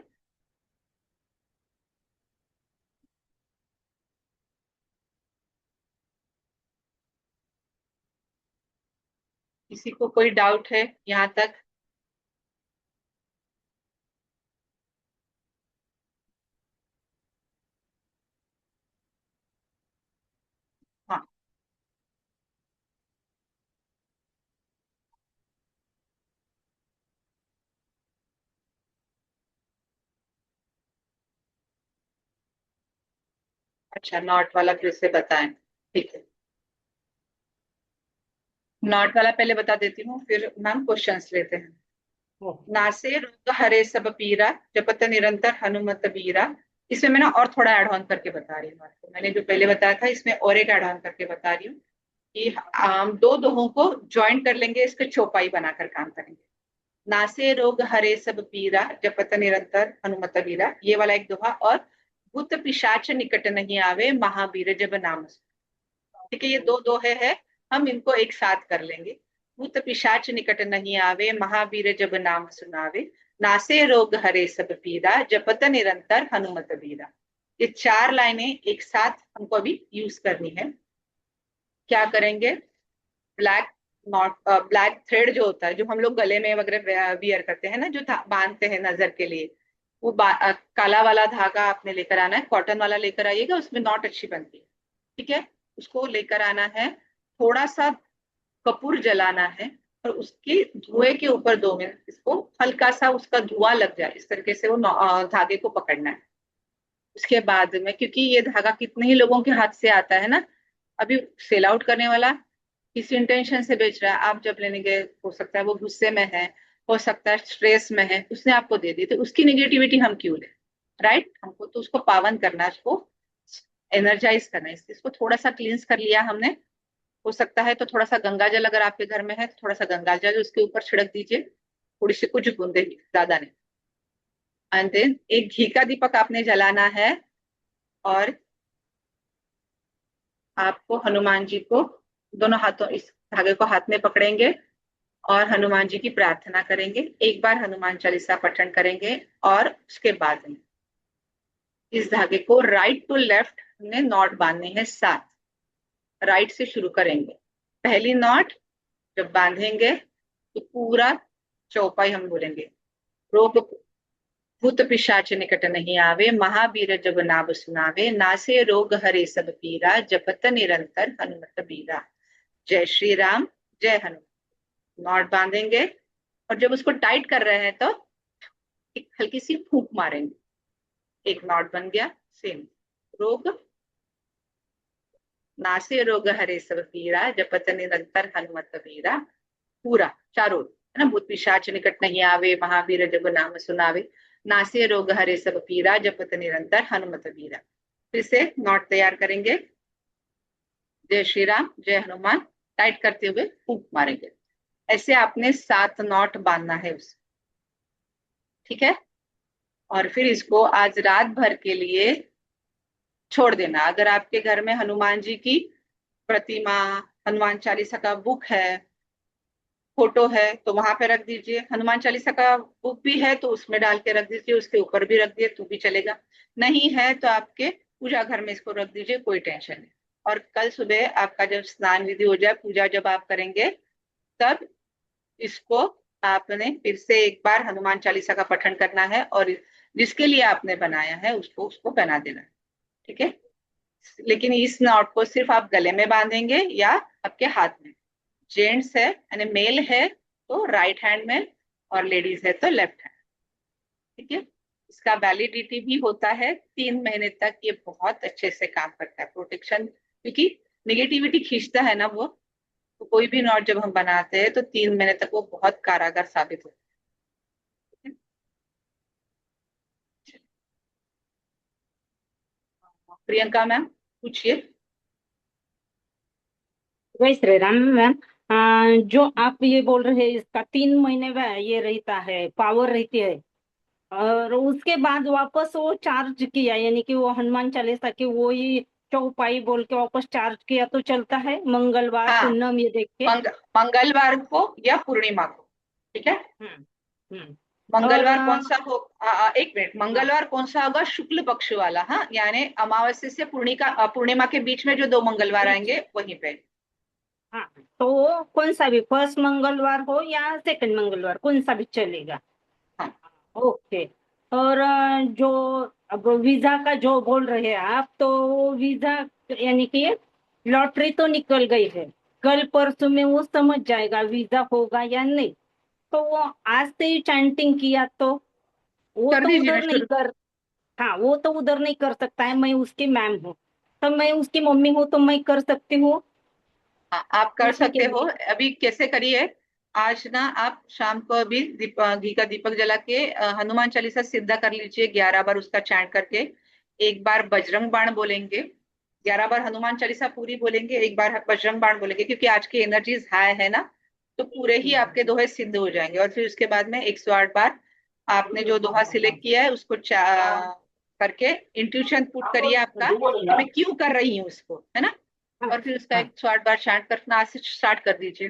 S2: किसी को कोई डाउट है यहाँ तक? हाँ, अच्छा, नॉट वाला फिर से बताएं। ठीक है, नॉट वाला पहले बता देती हूँ, फिर मैम क्वेश्चंस लेते हैं। नासे रोग हरे सब पीरा, जपत निरंतर हनुमत बीरा। इसमें मैं ना और थोड़ा एड ऑन करके बता रही हूँ आपको। मैंने जो पहले बताया था इसमें और एक एड ऑन करके बता रही हूँ कि दो दोहों को ज्वाइन कर लेंगे, इसके चौपाई बनाकर काम करेंगे। नासे रोग हरे सब पीरा, जपत निरंतर हनुमत बीरा, ये वाला एक दोहा। और भूत पिशाच निकट नहीं आवे, महावीर जब नाम सुने। ठीक है, ये दो दोहे हैं, हम इनको एक साथ कर लेंगे। भूत पिशाच निकट नहीं आवे, महावीर जब नाम सुनावे, नासे रोग हरे सब पीरा, जपत निरंतर हनुमत बीरा। ये चार लाइनें एक साथ हमको अभी यूज करनी है। क्या करेंगे? ब्लैक नॉट, ब्लैक थ्रेड जो होता है, जो हम लोग गले में वगैरह वियर करते हैं ना, जो बांधते हैं नजर के लिए, वो काला वाला धागा आपने लेकर आना है, कॉटन वाला लेकर आइएगा, उसमें नॉट अच्छी बनती है। ठीक है, उसको लेकर आना है। थोड़ा सा कपूर जलाना है और उसके धुएं के ऊपर 2 मिनट इसको हल्का सा उसका धुआं लग जाए, इस तरीके से वो धागे को पकड़ना है। उसके बाद में, क्योंकि ये धागा कितने ही लोगों के हाथ से आता है ना, अभी सेल आउट करने वाला किसी इंटेंशन से बेच रहा है, आप जब लेने गए हो सकता है वो गुस्से में है, हो सकता है स्ट्रेस में है, उसने आपको दे दी, तो उसकी निगेटिविटी हम क्यों लें? राइट, हमको तो उसको पावन करना है, उसको एनर्जाइज करना है। इसको थोड़ा सा क्लींस कर लिया हमने। हो सकता है तो थोड़ा सा गंगा जल अगर आपके घर में है तो थोड़ा सा गंगा जल उसके ऊपर छिड़क दीजिए, थोड़ी सी, कुछ बूंदे, ज्यादा नहीं। एंड देन एक घी का दीपक आपने जलाना है और आपको हनुमान जी को दोनों हाथों, इस धागे को हाथ में पकड़ेंगे और हनुमान जी की प्रार्थना करेंगे। एक बार हनुमान चालीसा पठन करेंगे और उसके बाद में इस धागे को राइट टू लेफ्ट में नॉट बांधने हैं 7। राइट से शुरू करेंगे। पहली नॉट जब बांधेंगे तो पूरा चौपाई हम बोलेंगे, रोग भूत पिशाच निकट नहीं आवे, महावीर जब नाम सुनावे, नासे रोग हरे सब पीरा, जपत निरंतर हनुमत बीरा। जय श्री राम, जय हनुमान। नॉट बांधेंगे और जब उसको टाइट कर रहे हैं तो एक हल्की सी फूंक मारेंगे। एक नॉट बन गया। सेम, रोग, नासे रोग हरे सब पीरा, जपत निरंतर हनुमत बीरा। पूरा चारों ओर, है ना। भूत पिशाच निकट नहीं आवे, महावीर जब नाम सुनावे, नासे रोग हरे सब पीरा, जपत निरंतर हनुमत बीरा। फिर से नॉट तैयार करेंगे। जय श्री राम, जय हनुमान, टाइट करते हुए फूंक मारेंगे। ऐसे आपने 7 नॉट बांधना है उसे। ठीक है, और फिर इसको आज रात भर के लिए छोड़ देना। अगर आपके घर में हनुमान जी की प्रतिमा, हनुमान चालीसा का बुक है, फोटो है, तो वहां पे रख दीजिए। हनुमान चालीसा का बुक भी है तो उसमें डाल के रख दीजिए, उसके ऊपर भी रख दिए तो भी चलेगा। नहीं है तो आपके पूजा घर में इसको रख दीजिए, कोई टेंशन नहीं। और कल सुबह आपका जब स्नान विधि हो जाए, पूजा जब आप करेंगे, तब इसको आपने फिर से एक बार हनुमान चालीसा का पठन करना है और जिसके लिए आपने बनाया है उसको उसको पहना देना है। ठीक है, लेकिन इस नॉट को सिर्फ आप गले में बांधेंगे या आपके हाथ में। जेंट्स है यानी मेल है तो राइट हैंड में और लेडीज है तो लेफ्ट हैंड। ठीक है, इसका वैलिडिटी भी होता है 3 महीने तक। ये बहुत अच्छे से काम करता है, प्रोटेक्शन, क्योंकि निगेटिविटी खींचता है ना वो। तो कोई भी नॉट जब हम बनाते हैं तो 3 महीने तक वो बहुत कारगर साबित होता है। प्रियंका मैम पूछिए।
S4: जय श्री राम मैम। जो आप ये बोल रहे हैं इसका 3 महीने में ये रहता है, पावर रहती है, और उसके बाद वापस वो चार्ज किया, यानी कि वो हनुमान चालीसा की वो ही चौपाई बोल के वापस चार्ज किया तो चलता है, मंगलवार
S2: हाँ,
S4: पूनम ये देख के।
S2: मंगलवार को या पूर्णिमा को। ठीक है,
S4: हम्म हम्म
S2: मंगलवार
S4: और
S2: कौन सा हो, एक मिनट, मंगलवार कौन सा होगा? शुक्ल पक्ष वाला, हाँ, यानी अमावस्या से पूर्णिमा के बीच में जो 2 मंगलवार
S4: बीच,
S2: आएंगे वहीं पे।
S4: हाँ, तो कौन सा भी फर्स्ट मंगलवार हो या सेकंड मंगलवार, कौन सा भी चलेगा।
S2: हाँ,
S4: ओके। और जो अब वीजा का जो बोल रहे हैं आप, तो वो वीजा यानी कि लॉटरी तो निकल गई है, कल परसों में वो समझ जाएगा वीजा होगा या नहीं। तो वो आज से ही चैंटिंग किया तो वो
S2: कर
S4: तो
S2: दीजिए ना
S4: उधर नहीं
S2: शुरू।
S4: कर, हाँ, वो तो उधर नहीं कर सकता है, मैं उसकी मैम हूँ, तो मैं उसकी मम्मी हूँ, तो मैं कर सकती हूँ
S2: हाँ, आप कर
S4: उसी के
S2: सकते हो।
S4: लिए।
S2: अभी कैसे करिए, आज ना आप शाम को अभी घी का दीपक जला के हनुमान चालीसा सिद्धा कर लीजिए 11 बार उसका चैंट करके। एक बार बजरंग बाण बोलेंगे, 11 बार हनुमान चालीसा पूरी बोलेंगे, एक बार बजरंग बाण बोलेंगे, क्योंकि आज की एनर्जीज हाई है ना, तो पूरे ही आपके दोहे सिद्ध हो जाएंगे। और फिर उसके बाद में 108 बार आपने जो दोहा सिलेक्ट किया है उसको करके इंट्यूशन पुट करिए आपका, कि मैं क्यों कर रही हूँ उसको, है ना।
S4: हाँ,
S2: और फिर उसका
S4: हाँ।
S2: 108 बार चैंट करना आज से स्टार्ट कर दीजिए।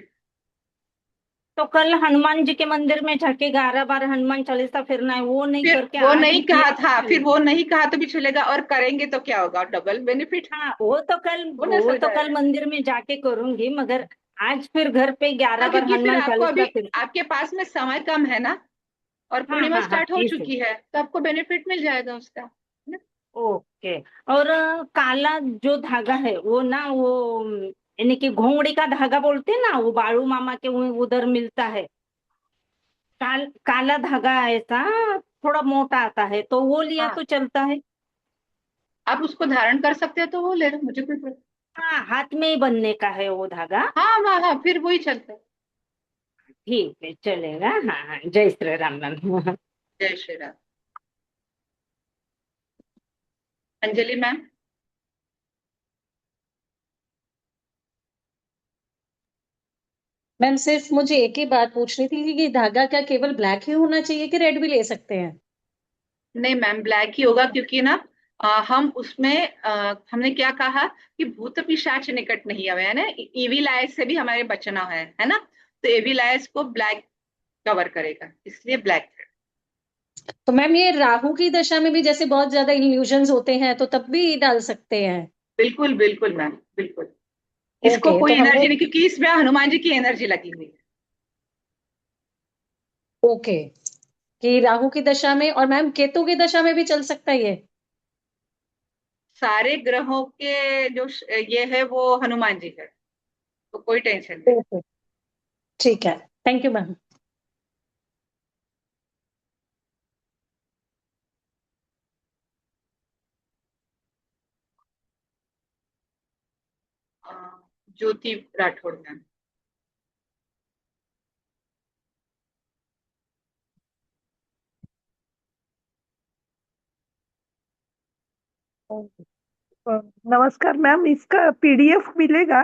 S4: तो कल हनुमान जी के मंदिर में जाके 11 बार हनुमान चालीसा फिरना है, वो नहीं
S2: फिर
S4: करके
S2: वो
S4: आज
S2: नहीं
S4: ही
S2: कहा
S4: किया तो
S2: था, फिर
S4: चलेगा।
S2: वो नहीं कहा तो भी चलेगा, और करेंगे तो क्या होगा, डबल बेनिफिट
S4: हाँ,
S2: बोनस
S4: वो
S2: हो
S4: तो कल
S2: जाएगा।
S4: मंदिर में जाके करूंगी, मगर आज फिर घर पे ग्यारह
S2: हाँ,
S4: बार
S2: क्योंकि फिर
S4: हनुमान
S2: आपको अभी
S4: चालीसा फिर।
S2: आपके पास में समय कम है ना, और
S4: हाँ,
S2: पूर्णिमा
S4: हाँ, हाँ,
S2: स्टार्ट हो
S4: इसे।
S2: चुकी है, तो आपको बेनिफिट मिल जाएगा उसका, है ना?
S4: ओके। और काला जो धागा है वो ना, वो यानी कि घोंगड़ी का धागा बोलते हैं ना, वो बाळू मामा के उधर मिलता है। काला धागा ऐसा थोड़ा मोटा आता है, तो वो लिया
S2: हाँ,
S4: तो चलता है।
S2: आप उसको धारण कर सकते हो तो वो ले लो, मुझे कोई प्रॉब्लम।
S4: हाँ, हाथ में ही बनने का है वो धागा।
S2: हाँ हाँ हाँ, फिर वही चलता है।
S4: ठीक है, चलेगा। हाँ, हाँ, जय श्री राम मैम।
S2: जय श्री राम। अंजलि मैम।
S3: मैम सिर्फ मुझे एक ही बात पूछनी थी कि धागा क्या केवल ब्लैक ही होना चाहिए कि रेड भी ले सकते हैं?
S2: नहीं मैम, ब्लैक ही होगा, क्योंकि ना हम उसमें हमने क्या कहा कि भूत पिशाच निकट नहीं आवे, है ना, ईविल आइज से भी हमारे बचना है ना, तो एविल आइज को ब्लैक कवर करेगा, इसलिए ब्लैक।
S3: तो मैम ये राहु की दशा में भी जैसे बहुत ज्यादा इल्यूजन्स होते हैं तो तब भी डाल सकते हैं?
S2: बिल्कुल बिल्कुल मैम, बिल्कुल। इसको
S3: ओके,
S2: कोई
S3: तो हमें,
S2: एनर्जी नहीं, क्योंकि इसमें हनुमान जी की एनर्जी लगी हुई है।
S3: ओके, कि राहु की दशा में, और मैम केतु की दशा में भी चल सकता है ये?
S2: सारे ग्रहों के जो ये है वो हनुमान जी है, तो कोई टेंशन नहीं।
S3: ओके, ठीक है, thank you ma'am.
S2: A, Jyoti Rathore ma'am.
S5: नमस्कार मैम, इसका पीडीएफ मिलेगा?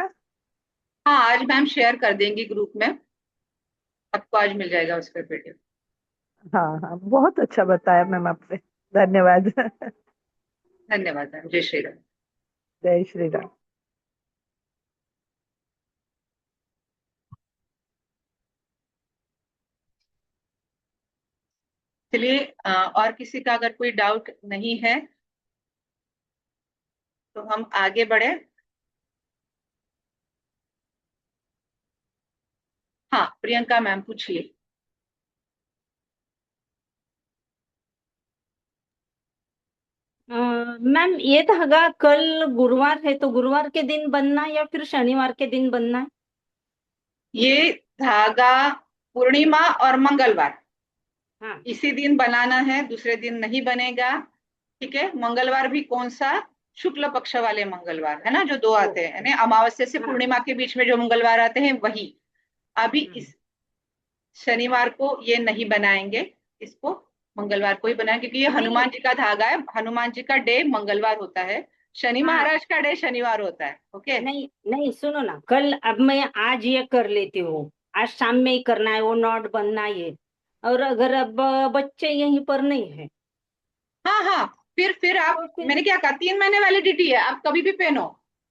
S2: हाँ, आज मैम शेयर कर देंगी ग्रुप में, आपको आज मिल जाएगा उसका पीडीएफ।
S5: हाँ हाँ, बहुत अच्छा बताया मैम आपने, धन्यवाद।
S2: धन्यवाद मैम, जय श्री राम।
S5: जय श्री राम।
S2: चलिए, और किसी का अगर कोई डाउट नहीं है तो हम आगे बढ़े। हाँ, प्रियंका मैम पूछिए।
S4: मैम, ये धागा कल गुरुवार है, तो गुरुवार के दिन बनना है या फिर शनिवार के दिन बनना है?
S2: ये धागा पूर्णिमा और मंगलवार
S4: हाँ,
S2: इसी दिन बनाना है, दूसरे दिन नहीं बनेगा। ठीक है, मंगलवार भी कौन सा? शुक्ल पक्ष वाले मंगलवार, है ना, जो 2 आते हैं,
S4: ओके।
S2: यानी अमावस्या से
S4: हाँ।
S2: पूर्णिमा के बीच में जो मंगलवार आते हैं वही। अभी
S4: हम्म,
S2: इस शनिवार को ये नहीं बनाएंगे, इसको मंगलवार को ही बनाएंगे, क्योंकि ये
S4: नहीं,
S2: हनुमान जी का धागा है, हनुमान जी का डे मंगलवार होता है, शनि
S4: हाँ,
S2: महाराज का डे शनिवार होता है। ओके।
S4: नहीं, नहीं, सुनो ना, कल अब मैं आज ये कर लेती हूँ, आज शाम में ही करना है वो नॉट बनना है। और अगर अब बच्चे यहीं पर नहीं है
S2: हाँ हाँ, फिर आप,
S4: तो फिर।
S2: मैंने क्या कहा, 3 महीने वैलिडिटी है, आप कभी भी पहनो,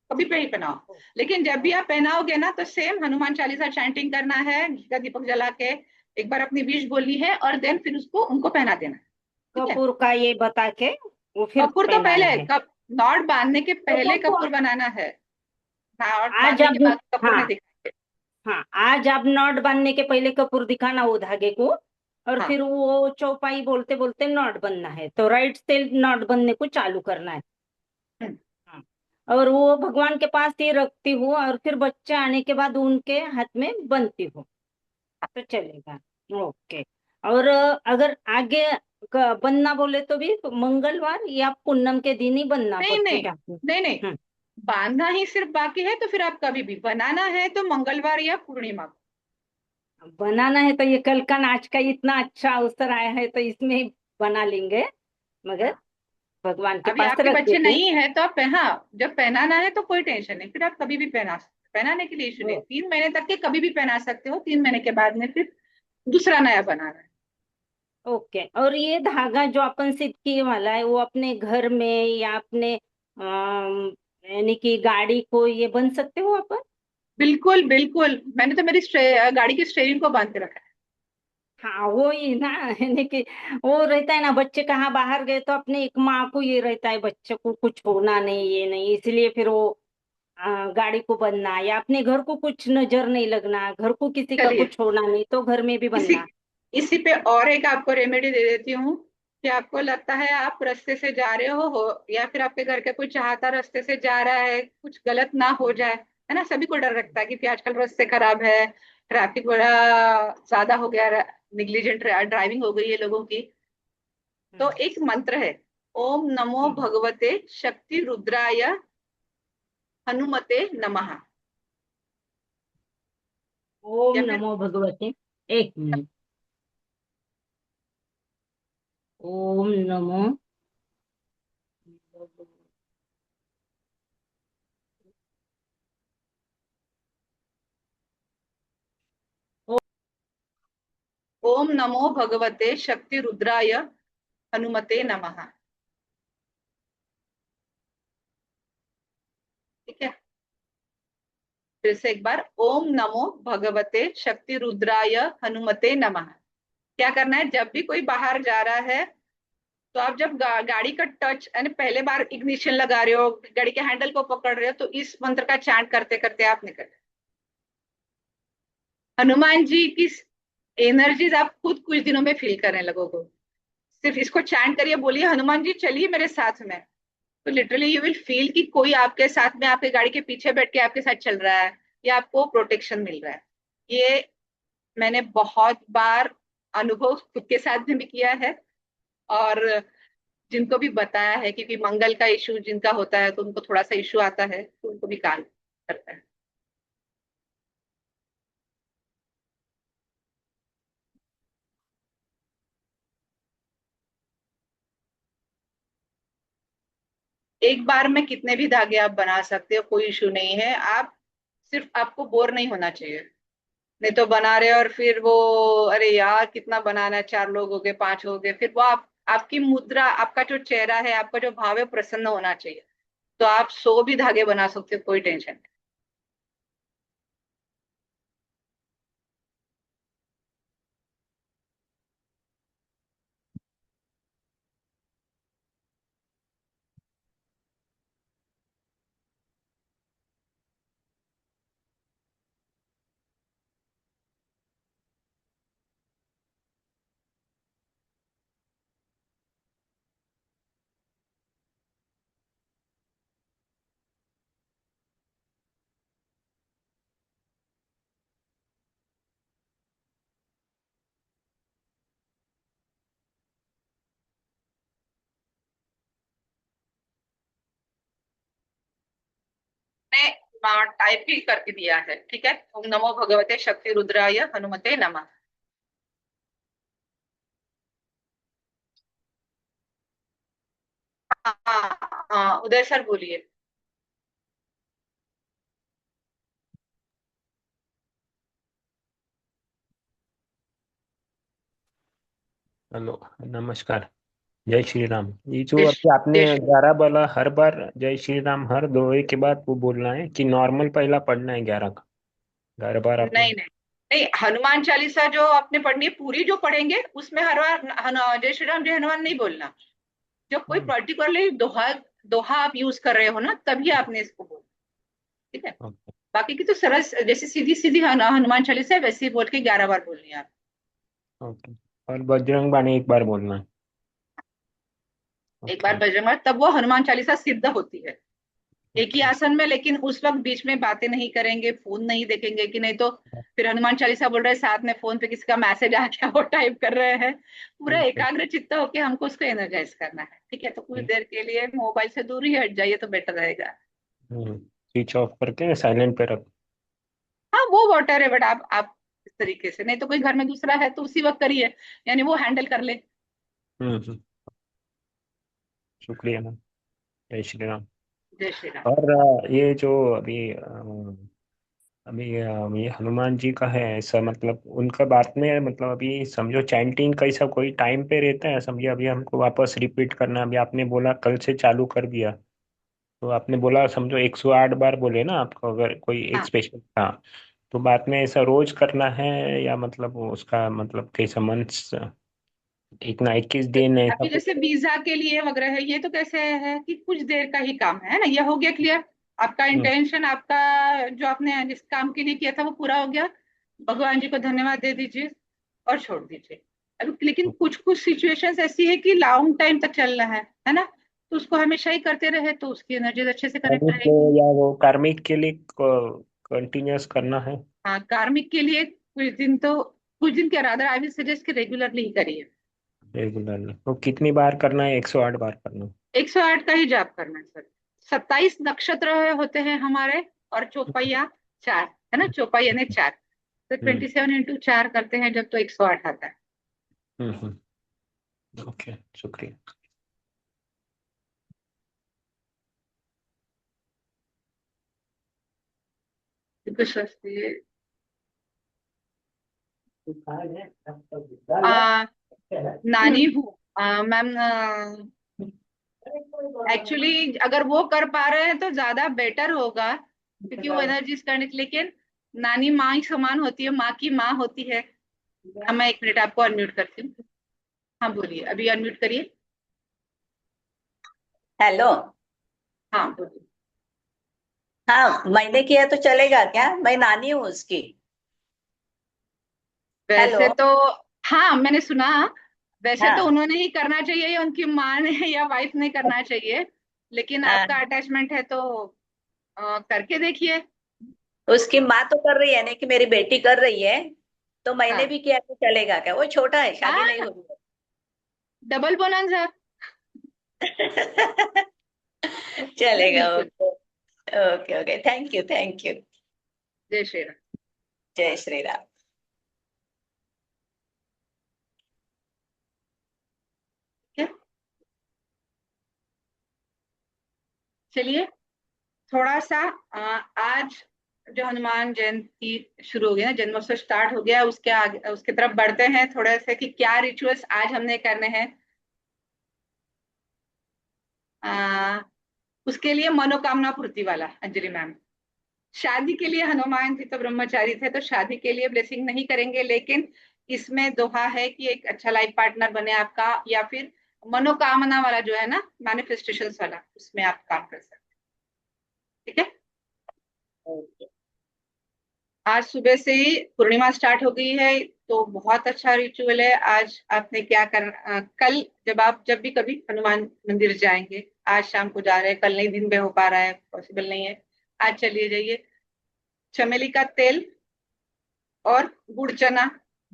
S2: कभी पे ही पहनाओ। लेकिन जब भी आप पहनाओगे ना, तो सेम हनुमान चालीसा चैंटिंग करना है, घी का दीपक जला के एक बार अपनी विश बोलनी है और देन फिर उसको उनको पहना देना। ठीक है।
S4: कपूर का ये बता के वो फिर
S2: कपूर तो
S4: पहनाना
S2: पहले
S4: है।
S2: कप नॉट बांधने के
S4: तो
S2: पहले
S4: कपूर
S2: कपूर बनाना है। नॉट
S4: आज
S2: बांधने के
S4: आप,
S2: बाद कपूर नहीं
S4: हाँ
S2: दिखाएंगे।
S4: हाँ, आज आप नॉट बांधने के पहले कपूर दिखाना वो धागे को, और
S2: हाँ।
S4: फिर वो चौपाई बोलते बोलते नॉट बनना है, तो राइट से नॉट बनने को चालू करना है।
S2: हम्म।
S4: हाँ। और वो भगवान के पास ही रखती हूँ, और फिर बच्चा आने के बाद उनके हाथ में बनती हूँ, तो चलेगा। ओके। और अगर आगे बनना बोले तो भी मंगलवार या पूनम के दिन ही बनना
S2: नहीं
S4: बच्चे
S2: नहीं
S4: के हाथ में।
S2: नहीं नहीं,
S4: हम्म।
S2: बांधना ही सिर्फ बाकी है तो फिर आप कभी भी बनाना है तो मंगलवार या पूर्णिमा को।
S4: बनाना है तो ये कल का आज का इतना अच्छा अवसर आया है तो इसमें ही बना लेंगे, मगर
S2: हाँ।
S4: भगवान के
S2: अभी
S4: पास
S2: आपके
S4: रख
S2: बच्चे
S4: देते हैं।
S2: नहीं है तो आप हाँ, जब पहनाना है तो कोई टेंशन नहीं, फिर आप कभी भी पहना सकते, पहनाने के लिए इशू नहीं,
S4: ओ,
S2: 3 महीने तक के कभी भी पहना सकते हो, 3 महीने के बाद में फिर दूसरा नया बनाना है।
S4: ओके। और ये धागा जो अपन सिक्की वाला है वो अपने घर में या अपने यानी कि गाड़ी को ये बन सकते हो अपन।
S2: बिल्कुल बिल्कुल, मैंने तो मेरी गाड़ी की स्टेयरिंग को बांध के रखा है।
S4: हाँ वो ही ना, यानी कि वो रहता है ना, बच्चे कहाँ बाहर गए तो अपने एक माँ को ये रहता है बच्चे को कुछ होना नहीं, ये नहीं, इसलिए फिर वो गाड़ी को बनना, या अपने घर को कुछ नजर नहीं लगना, घर को किसी का
S2: चलिए,
S4: कुछ होना नहीं तो घर में भी
S2: इसी
S4: बनना।
S2: इसी पे और एक आपको रेमेडी दे देती हूँ कि आपको लगता है आप रास्ते से जा रहे हो या फिर आपके घर के कोई चाहता रास्ते से जा रहा है, कुछ गलत ना हो जाए, है ना, सभी को डर लगता है क्योंकि आजकल रास्ते खराब है, ट्रैफिक बड़ा ज्यादा हो गया, निग्लिजेंट ड्राइविंग हो गई है लोगों की। तो
S4: हम्म।
S2: एक मंत्र है, ओम नमो
S4: हम्म।
S2: भगवते शक्ति रुद्राय हनुमते नमः।
S4: ओम
S2: या फिर
S4: नमो भगवते, एक मिनट, ओम नमो
S2: ओम नमो भगवते शक्ति रुद्राय हनुमते नमः। ठीक है, फिर से एक बार, ओम नमो भगवते शक्ति रुद्राय हनुमते नमः। क्या करना है, जब भी कोई बाहर जा रहा है तो आप जब गाड़ी का टच यानी पहले बार इग्निशन लगा रहे हो, गाड़ी के हैंडल को पकड़ रहे हो, तो इस मंत्र का चैंट करते करते आप निकल। हनुमान जी की एनर्जीज आप खुद कुछ दिनों में फील करने लगोगे। सिर्फ इसको चैंट करिए, बोलिए हनुमान जी चलिए मेरे साथ में, तो लिटरली यू विल फील कि कोई आपके साथ में, आपके गाड़ी के पीछे बैठ के आपके साथ चल रहा है या आपको प्रोटेक्शन मिल रहा है। ये मैंने बहुत बार अनुभव खुद के साथ में भी किया है, और जिनको भी बताया है, क्योंकि मंगल का इशू जिनका होता है तो उनको थोड़ा सा इशू आता है तो उनको भी काम करता है। एक बार में कितने भी धागे आप बना सकते हो, कोई इशू नहीं है, आप सिर्फ आपको बोर नहीं होना चाहिए। नहीं तो बना रहे और फिर वो, अरे यार कितना बनाना है, 4 लोग हो गए, 5 हो गए, फिर वो आपकी मुद्रा, आपका जो चेहरा है, आपका जो भाव है प्रसन्न होना चाहिए। तो आप 100 भी धागे बना सकते हो, कोई टेंशन नहीं। मैंने टाइप ही करके दिया है, ठीक है, ओम नमो भगवते शक्ति रुद्राय हनुमते नमः। हाँ हाँ, उदय सर बोलिए।
S6: हेलो, नमस्कार। जय श्री राम। ये जो
S2: जय
S6: अभी आपने
S2: जय श्री-
S6: 11 बोला, हर बार जय श्री राम हर दोहे के बाद वो बोलना है कि नॉर्मल पहला पढ़ना है 11 का? हर बार आपने?
S2: नहीं नहीं, नहीं, हनुमान चालीसा जो आपने पढ़नी है पूरी जो पढ़ेंगे उसमें हर बार जय श्री राम जय हनुमान नहीं बोलना। जब कोई
S6: हम्म,
S2: पर्टिकुलरली दोहा दोहा आप यूज कर रहे हो ना तभी आपने इसको बोलना। ठीक है।
S6: ओके
S2: बाकी की तो सरल जैसे सीधी सीधी हनुमान चालीसा है वैसे ही बोल के 11 बार बोलनी है आप।
S6: ओके। और बजरंग बाणी एक बार बोलना है।
S2: एक बार
S6: ओके।
S2: बजरंग तब वो हनुमान चालीसा सिद्ध होती है। एक ही
S6: ओके।
S2: आसन में, लेकिन उस वक्त बीच में बातें नहीं करेंगे, फोन नहीं देखेंगे कि नहीं तो फिर हनुमान चालीसा बोल रहे हैं साथ में फोन पे किसी का मैसेज आ गया वो टाइप कर रहे हैं। पूरा
S6: ठीक है।
S2: एकाग्र चित्त होके हमको उसको एनर्जाइज करना है। ठीक है, तो कुछ
S6: ठीक।
S2: देर के लिए मोबाइल से दूर ही हट जाइए तो बेटर रहेगा।
S6: स्विच ऑफ करके साइलेंट पे रख।
S2: हाँ वो वाटर है, बट आप इस तरीके से, नहीं तो कोई घर में दूसरा है तो उसी वक्त करिए, यानी वो हैंडल कर ले।
S6: हम्म। शुक्रिया मैम। जय श्री राम।
S2: जय श्री राम।
S6: और ये जो अभी अभी ये हनुमान जी का है ऐसा मतलब उनका बात में मतलब अभी समझो चैंटिंग कैसा कोई टाइम पे रहता है समझे अभी हमको वापस रिपीट करना अभी आपने बोला कल से चालू कर दिया तो आपने बोला समझो 108 बार बोले ना आपको अगर कोई एक
S2: हाँ,
S6: स्पेशल हाँ तो बाद में ऐसा रोज करना है या मतलब उसका मतलब कैसा मंथ्स इतना 21
S2: तो
S6: दिन ऐसा
S2: अभी
S6: कुछ
S2: जैसे वीजा के लिए वगैरह है, ये तो कैसे है कि कुछ देर का ही काम है ना, ये हो गया क्लियर। आपका
S6: हम्म,
S2: इंटेंशन, आपका जो आपने जिस काम के लिए किया था वो पूरा हो गया। भगवान जी को धन्यवाद दे दीजिए और छोड़ दीजिए। अभी लेकिन कुछ कुछ सिचुएशंस ऐसी है कि लॉन्ग टाइम तक चलना है ना, तो उसको हमेशा ही करते रहे तो उसकी एनर्जी अच्छे से कनेक्ट
S6: कार्मिक
S2: रहेगी।
S6: या वो कार्मिक के लिए कंटिन्यूअस करना है
S2: हाँ, कार्मिक के लिए कुछ दिन के रादर आई विल सजेस्ट कि रेगुलरली ही करिए।
S6: रेगुलरली तो कितनी बार करना है 108 बार करना
S2: 108 का ही जाप करना है सर। 27 नक्षत्र होते हैं हमारे, और चौपैया 4 है ना, चौपाई यानी 4, तो
S6: हम्म
S2: 27 × 4 करते हैं जब तो 108 आता है।
S6: ओके शुक्रिया
S2: बिल्कुल स्वस्ति। आ, नानी हूँ मैम। एक्चुअली अगर वो कर पा रहे हैं तो ज्यादा बेटर होगा क्योंकि वो एनर्जीज करने के, लेकिन नानी माँ ही समान होती है, माँ की माँ होती है। मैं 1 मिनट आपको अनम्यूट करती हूँ। हाँ बोलिए, अभी अनम्यूट करिए।
S7: हेलो।
S2: हाँ बोलिए।
S7: हाँ, मैंने किया तो चलेगा क्या? मैं नानी हूँ उसकी। हेलो।
S2: वैसे तो हाँ मैंने सुना, वैसे तो
S7: हाँ।
S2: उन्होंने ही करना चाहिए या उनकी माँ ने या वाइफ ने करना चाहिए, लेकिन आपका
S7: हाँ,
S2: अटैचमेंट है तो करके देखिए।
S7: उसकी माँ तो कर रही है ना कि मेरी बेटी कर रही है, तो मैंने
S2: हाँ
S7: भी किया तो चलेगा क्या? वो छोटा है, शादी नहीं
S2: हाँ,
S7: हुई
S2: डबल बोनंजा।
S7: है।
S2: जी
S7: चलेगा।
S2: बिल्कुल।
S7: Okay. Okay okay, thank you thank you.
S2: जय श्री राम।
S7: जय श्री राम।
S2: ठीक है, चलिए थोड़ा सा आज जो हनुमान जयंती शुरू हो गया ना, जन्मोत्सव स्टार्ट हो गया, उसके आगे उसके तरफ बढ़ते हैं थोड़े से कि क्या रिचुअल्स आज हमने करने हैं। आ, उसके लिए मनोकामना पूर्ति वाला अंजलि मैम। शादी के लिए हनुमान जी तो ब्रह्मचारी थे तो शादी के लिए ब्लेसिंग नहीं करेंगे, लेकिन इसमें दोहा है कि एक अच्छा लाइफ पार्टनर बने आपका, या फिर मनोकामना वाला जो है ना मैनिफेस्टेशन वाला, उसमें आप काम कर सकते हैं। ठीक है। आज सुबह से ही पूर्णिमा स्टार्ट हो गई है, तो बहुत अच्छा रिचुअल है। आज आपने क्या कल जब भी कभी हनुमान मंदिर जाएंगे, आज शाम को जा रहे हैं, कल नहीं, दिन में हो पा रहा है, पॉसिबल नहीं है, आज चलिए जाइए। चमेली का तेल और गुड़ चना,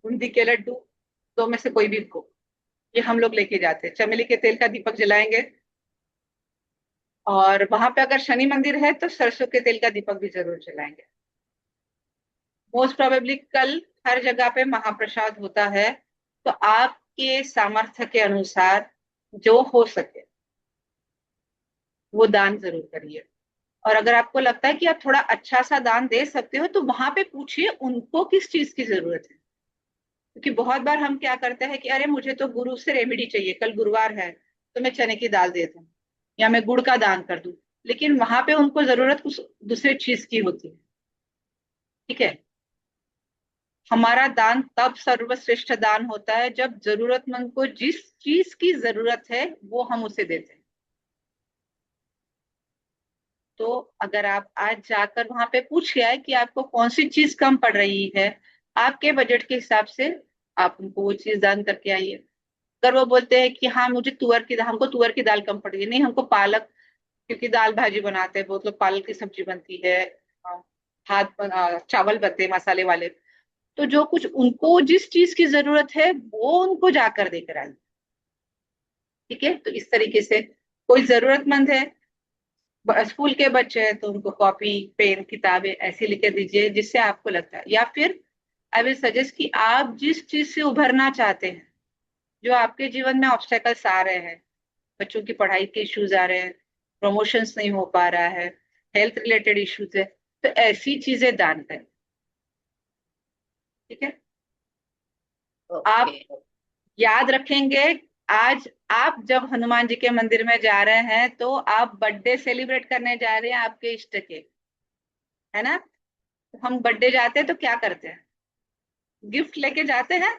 S2: बूंदी के लड्डू, दो में से कोई भी को, ये हम लोग लेके जाते हैं। चमेली के तेल का दीपक जलाएंगे, और वहां पे अगर शनि मंदिर है तो सरसों के तेल का दीपक भी जरूर जलाएंगे। मोस्ट प्रोबेबली कल हर जगह पे महाप्रसाद होता है, तो आपके सामर्थ्य के अनुसार जो हो सके वो दान जरूर करिए। और अगर आपको लगता है कि आप थोड़ा अच्छा सा दान दे सकते हो तो वहां पे पूछिए उनको किस चीज की जरूरत है। क्योंकि बहुत बार हम क्या करते हैं कि अरे मुझे तो गुरु से रेमेडी चाहिए, कल गुरुवार है तो मैं चने की दाल दे दूं या मैं गुड़ का दान कर दूं, लेकिन वहां पे उनको जरूरत कुछ दूसरे चीज की होती है। ठीक है। हमारा दान तब सर्वश्रेष्ठ दान होता है जब जरूरतमंद को जिस चीज की जरूरत है वो हम उसे देते हैं। तो अगर आप आज जाकर वहां पे पूछ के आए कि आपको कौन सी चीज कम पड़ रही है, आपके बजट के हिसाब से आप उनको वो चीज दान करके आइए। अगर वो बोलते हैं कि हाँ मुझे हमको तुअर की दाल कम पड़ रही है, नहीं हमको पालक, क्योंकि दाल भाजी बनाते हैं बहुत लोग, पालक की सब्जी बनती है, अ, चावल बनते हैं मसाले वाले। तो जो कुछ उनको जिस चीज की जरूरत है वो उनको जाकर देकर आइए। ठीक है, तो इस तरीके से कोई जरूरतमंद है, स्कूल के बच्चे हैं, तो उनको कॉपी पेन किताबें ऐसी लिखे दीजिए जिससे आपको लगता है। या फिर आई विल सजेस्ट कि आप जिस चीज से उभरना चाहते हैं, जो आपके जीवन में ऑब्स्टेकल्स आ रहे हैं, बच्चों की पढ़ाई के इश्यूज आ रहे हैं, प्रमोशंस नहीं हो पा रहा है, हेल्थ रिलेटेड इश्यूज है, तो ऐसी चीजें दान करें। ठीक है, तो आप याद रखेंगे, आज आप जब हनुमान जी के मंदिर में जा रहे हैं तो आप बर्थडे सेलिब्रेट करने जा रहे हैं आपके इष्ट के, है ना। हम बर्थडे जाते हैं तो क्या करते हैं, गिफ्ट लेके जाते हैं।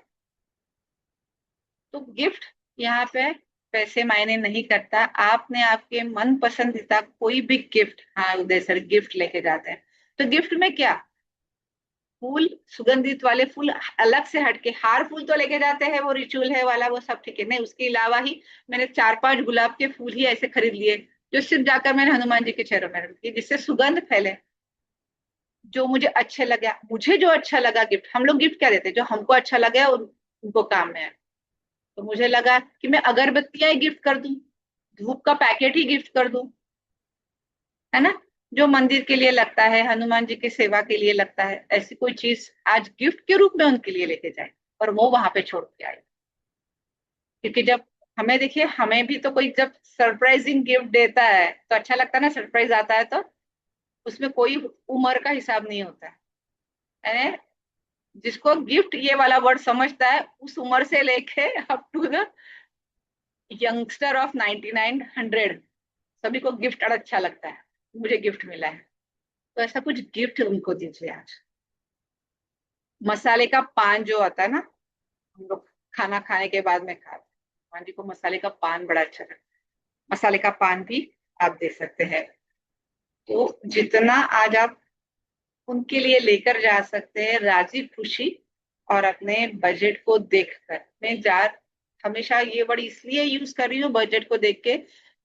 S2: तो गिफ्ट यहाँ पे पैसे मायने नहीं करता, आपने आपके मन पसंदीदा कोई भी गिफ्ट, हाँ उदय सर गिफ्ट लेके जाते हैं। तो गिफ्ट में क्या, फूल, सुगंधित वाले फूल अलग से हटके, हार फूल तो लेके जाते हैं, वो रिचुअल है वाला वो सब ठीक है, नहीं उसके अलावा ही मैंने 4-5 गुलाब के फूल ही ऐसे खरीद लिए, जो सिर्फ जाकर मैंने हनुमान जी के चेहरों में रख दिए, जिससे सुगंध फैले। जो मुझे अच्छे लगा, मुझे जो अच्छा लगा गिफ्ट, हम लोग गिफ्ट क्या देते हैं, जो हमको अच्छा लगे और उनको काम में आए। तो मुझे लगा कि मैं अगरबत्तियां गिफ्ट कर दूं, धूप का पैकेट ही गिफ्ट कर दूं, है ना। जो मंदिर के लिए लगता है, हनुमान जी की सेवा के लिए लगता है, ऐसी कोई चीज आज गिफ्ट के रूप में उनके लिए लेके जाए और वो वहां पे छोड़ के आए। क्योंकि जब हमें देखिए, हमें भी तो कोई जब सरप्राइजिंग गिफ्ट देता है तो अच्छा लगता है ना, सरप्राइज आता है तो उसमें कोई उम्र का हिसाब नहीं होता है, यानी जिसको गिफ्ट ये वाला वर्ड समझता है, उस उम्र से लेके up to the youngster of 99 100, सभी को गिफ्ट अच्छा लगता है, मुझे गिफ्ट मिला है। तो ऐसा कुछ गिफ्ट उनको दीजिए आज। मसाले का पान जो आता है ना, हम लोग खाना खाने के बाद में खाते हैं, हनुमान जी को मसाले का पान बड़ा अच्छा लगता है, मसाले का पान भी आप दे सकते हैं। तो जितना आज आप उनके लिए लेकर जा सकते हैं राजी खुशी, और अपने बजट को देखकर, मैं जा हमेशा ये वर्ड इसलिए यूज कर रही हूँ बजट को देख के,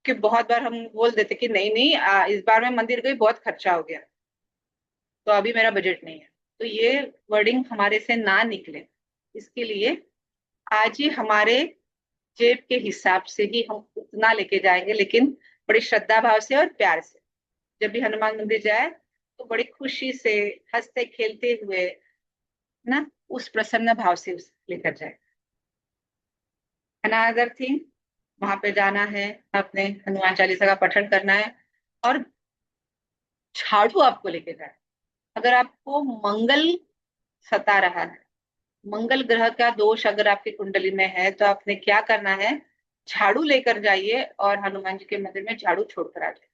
S2: कि बहुत बार हम बोल देते कि नहीं नहीं इस बार मैं मंदिर गई बहुत खर्चा हो गया, तो अभी मेरा बजट नहीं है। तो ये वर्डिंग हमारे से ना निकले, इसके लिए आज ही हमारे जेब के हिसाब से ही हम उतना लेके जाएंगे, लेकिन बड़ी श्रद्धा भाव से और प्यार से। जब भी हनुमान मंदिर जाए तो बड़ी खुशी से, हंसते खेलते हुए ना, उस प्रसन्न भाव से उस लेकर जाए। अनदर थिंग, वहां पे जाना है, अपने हनुमान चालीसा का पठन करना है, और झाड़ू आपको लेके जाए। अगर आपको मंगल सता रहा है, मंगल ग्रह का दोष अगर आपकी कुंडली में है, तो आपने क्या करना है, झाड़ू लेकर जाइए और हनुमान जी के मंदिर में झाड़ू छोड़कर आ जाए।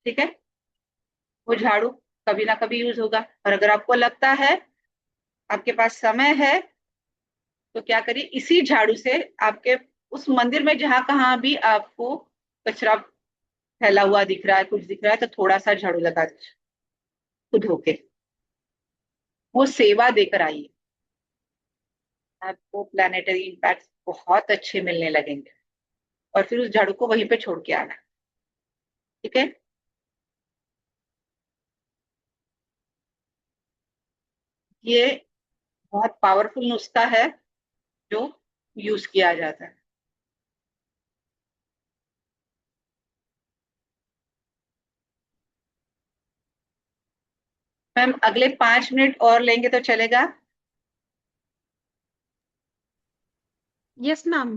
S2: ठीक है, वो झाड़ू कभी ना कभी यूज होगा। और अगर आपको लगता है, आपके पास समय है, तो क्या करिए, इसी झाड़ू से आपके उस मंदिर में जहां कहाँ भी आपको कचरा फैला हुआ दिख रहा है, कुछ दिख रहा है, तो थोड़ा सा झाड़ू लगा दीजिए खुद होके, वो सेवा देकर आइए। आपको प्लानिटरी इम्पैक्ट बहुत अच्छे मिलने लगेंगे, और फिर उस झाड़ू को वहीं पे छोड़ के आना। ठीक है, ये बहुत पावरफुल नुस्खा है जो यूज किया जाता है। मैम अगले 5 मिनट और लेंगे तो चलेगा।
S1: Yes ma'am.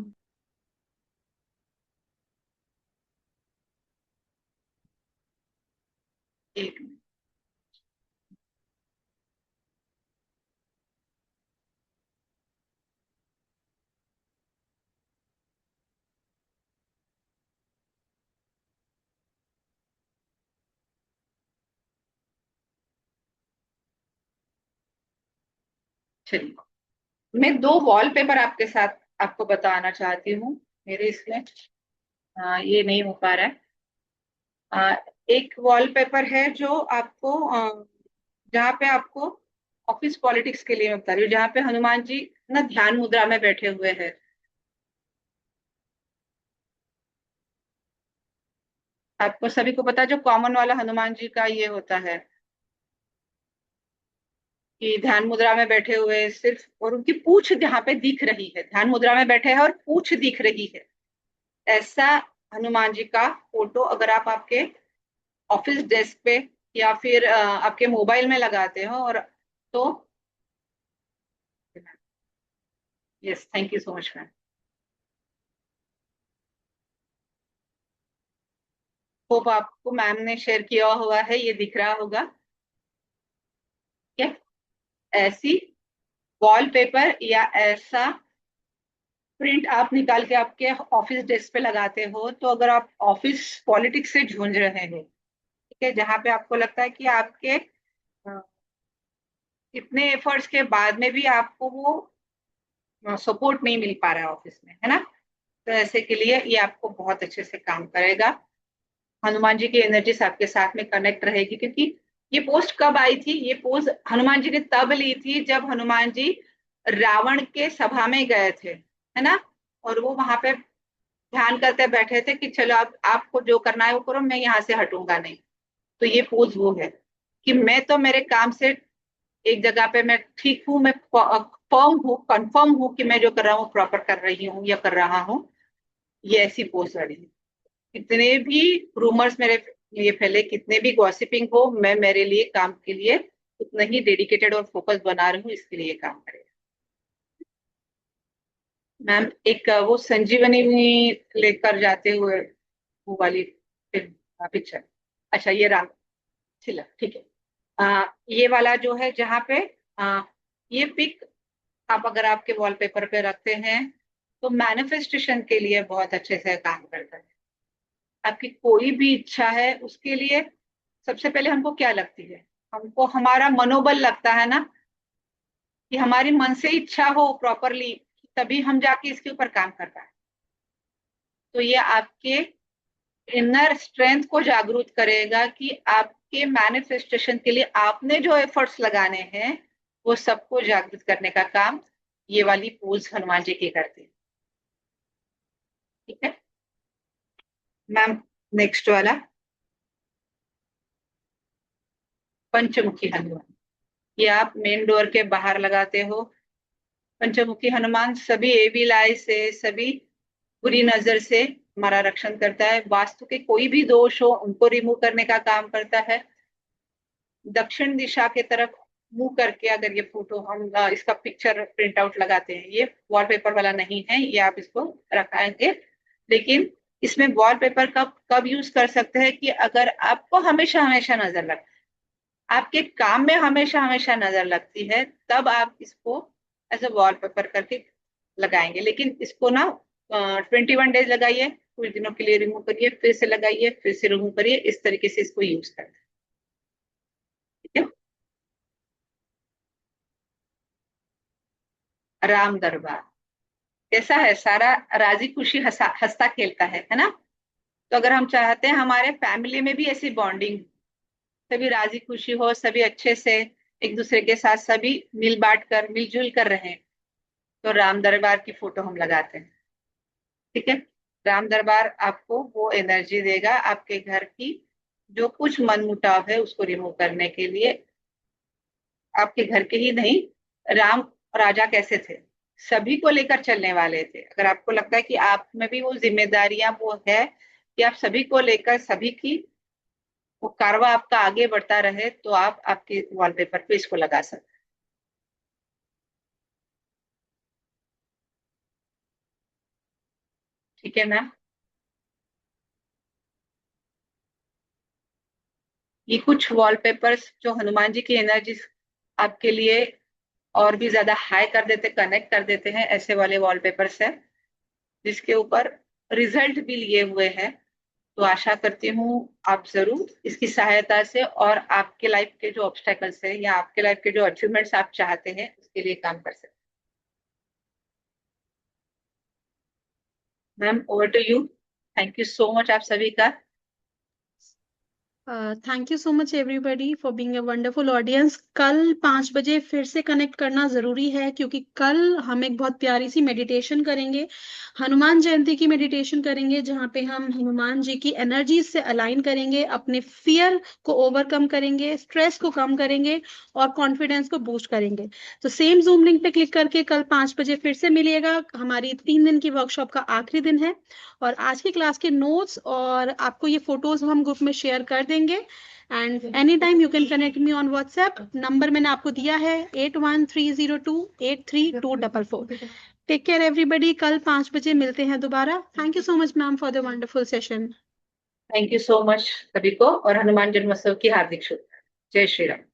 S2: एक चलिए, मैं 2 वॉलपेपर आपके साथ आपको बताना चाहती हूँ। मेरे इसमें ये नहीं हो पा रहा है। एक वॉलपेपर है जो आपको जहाँ पे आपको ऑफिस पॉलिटिक्स के लिए मैं बता रही हूँ, जहाँ पे हनुमान जी ना ध्यान मुद्रा में बैठे हुए हैं। आपको सभी को पता है, जो कॉमन वाला हनुमान जी का ये होता है कि ध्यान मुद्रा में बैठे हुए सिर्फ, और उनकी पूंछ यहाँ पे दिख रही है, ध्यान मुद्रा में बैठे हैं और पूंछ दिख रही है। ऐसा हनुमान जी का फोटो अगर आप आपके ऑफिस डेस्क पे या फिर आपके मोबाइल में लगाते हो, और तो yes, thank you so much ma'am. Hope आपको मैम ने शेयर किया हुआ है, ये दिख रहा होगा क्या? ऐसी वॉलपेपर या ऐसा प्रिंट आप निकाल के आपके ऑफिस डेस्क पे लगाते हो, तो अगर आप ऑफिस पॉलिटिक्स से जूझ रहे हो, ठीक है, जहाँ पे आपको लगता है कि आपके इतने एफर्ट्स के बाद में भी आपको वो सपोर्ट नहीं मिल पा रहा है ऑफिस में, है ना, तो ऐसे के लिए ये आपको बहुत अच्छे से काम करेगा। हनुमान जी की एनर्जीज आपके साथ में कनेक्ट रहेगी, क्योंकि ये पोस्ट कब आई थी? ये पोस्ट हनुमान जी ने तब ली थी जब हनुमान जी रावण के सभा में गए थे, है ना, और वो वहां पे ध्यान करते बैठे थे कि चलो आप आपको जो करना है वो करो, मैं यहाँ से हटूंगा नहीं। तो ये पोज वो है कि मैं तो मेरे काम से एक जगह पे मैं ठीक हूँ, मैं फर्म हूँ, कंफर्म हूँ कि मैं जो कर रहा हूँ प्रॉपर कर रही हूँ या कर रहा हूँ। ये ऐसी पोज रही है। कितने भी रूमर्स मेरे लिए फैले, कितने भी गॉसिपिंग हो, मैं मेरे लिए काम के लिए उतना ही डेडिकेटेड और फोकस बना रही हूँ, इसके लिए काम करेगा। मैम एक वो संजीवनी लेकर जाते हुए वो वाली पिक्चर, अच्छा ये राम चिल्ला, ठीक है। ये वाला जो है जहाँ पे ये पिक आप अगर आपके वॉलपेपर पे रखते हैं तो मैनिफेस्टेशन के लिए बहुत अच्छे से काम करता है। आपकी कोई भी इच्छा है उसके लिए सबसे पहले हमको क्या लगती है? हमको हमारा मनोबल लगता है ना, कि हमारी मन से इच्छा हो प्रॉपरली, तभी हम जाके इसके ऊपर काम कर पाए। तो ये आपके इनर स्ट्रेंथ को जागरूक करेगा कि आपके मैनिफेस्टेशन के लिए आपने जो एफर्ट्स लगाने हैं वो सबको जागृत करने का काम ये वाली पोज हनुमान जी की करती है। ठीक है मैम, नेक्स्ट वाला पंचमुखी हनुमान, ये आप मेन डोर के बाहर लगाते हो। पंचमुखी हनुमान सभी एविल आई से, सभी बुरी नजर से हमारा रक्षण करता है। वास्तु के कोई भी दोष हो उनको रिमूव करने का काम करता है। दक्षिण दिशा के तरफ मुंह करके अगर ये फोटो हम इसका पिक्चर प्रिंट आउट लगाते हैं, ये वॉलपेपर वाला नहीं है, ये आप इसको रखाएंगे, लेकिन इसमें वॉलपेपर कब कब यूज कर सकते हैं कि अगर आपको हमेशा हमेशा नजर लगे, आपके काम में हमेशा हमेशा नजर लगती है, तब आप इसको एज अ वॉलपेपर करके लगाएंगे। लेकिन इसको ना 21 डेज लगाइए, कुछ दिनों के लिए रिमूव करिए, फिर से लगाइए, फिर से रिमूव करिए, इस तरीके से इसको यूज करते हैं। राम दरबार कैसा है? सारा राजी खुशी हंसता खेलता है ना। तो अगर हम चाहते हैं हमारे फैमिली में भी ऐसी बॉन्डिंग, सभी राजी खुशी हो, सभी अच्छे से एक दूसरे के साथ सभी मिल बांट कर मिलजुल कर रहे, तो राम दरबार की फोटो हम लगाते हैं। ठीक है, राम दरबार आपको वो एनर्जी देगा आपके घर की, जो कुछ मनमुटाव है उसको रिमूव करने के लिए। आपके घर के ही नहीं, राम राजा कैसे थे, सभी को लेकर चलने वाले थे। अगर आपको लगता है कि आप में भी वो जिम्मेदारियां वो है कि आप सभी को लेकर, सभी की वो कारवा आपका आगे बढ़ता रहे, तो आप आपके वॉलपेपर पे इसको लगा सकते हैं। ठीक है मैम, ये कुछ वॉलपेपर्स जो हनुमान जी की एनर्जी आपके लिए और भी ज्यादा हाई कर देते, कनेक्ट कर देते हैं, ऐसे वाले वॉलपेपर्स है जिसके ऊपर रिजल्ट भी लिए हुए हैं। तो आशा करती हूँ आप जरूर इसकी सहायता से और आपके लाइफ के जो ऑब्स्टेकल्स है या आपके लाइफ के जो अचीवमेंट्स आप चाहते हैं उसके के लिए काम कर सकते। Ma'am over to you. Thank you so much आप सभी का।
S1: Thank you so much everybody for being a wonderful audience. कल 5 बजे फिर से कनेक्ट करना जरूरी है, क्योंकि कल हम एक बहुत प्यारी सी मेडिटेशन करेंगे, हनुमान जयंती की मेडिटेशन करेंगे, जहाँ पे हम हनुमान जी की एनर्जी से अलाइन करेंगे, अपने फियर को ओवरकम करेंगे, स्ट्रेस को कम करेंगे और कॉन्फिडेंस को बूस्ट करेंगे। तो सेम जूम लिंक पे क्लिक करके कल 5 बजे फिर से मिलिएगा। हमारी 3 दिन की वर्कशॉप का आखिरी दिन है और आज की क्लास के नोट्स और आपको ये फोटोज हम ग्रुप में शेयर कर देंगे। And any time you can connect me on WhatsApp. Number मैंने आपको दिया है 8130283244। Take care everybody. कल 5 बजे मिलते हैं दोबारा। Thank you so much ma'am for the wonderful session.
S2: Thank you so much सभी को और हनुमान जन्मोत्सव की हार्दिक शुभकामनाएं। जय श्री राम।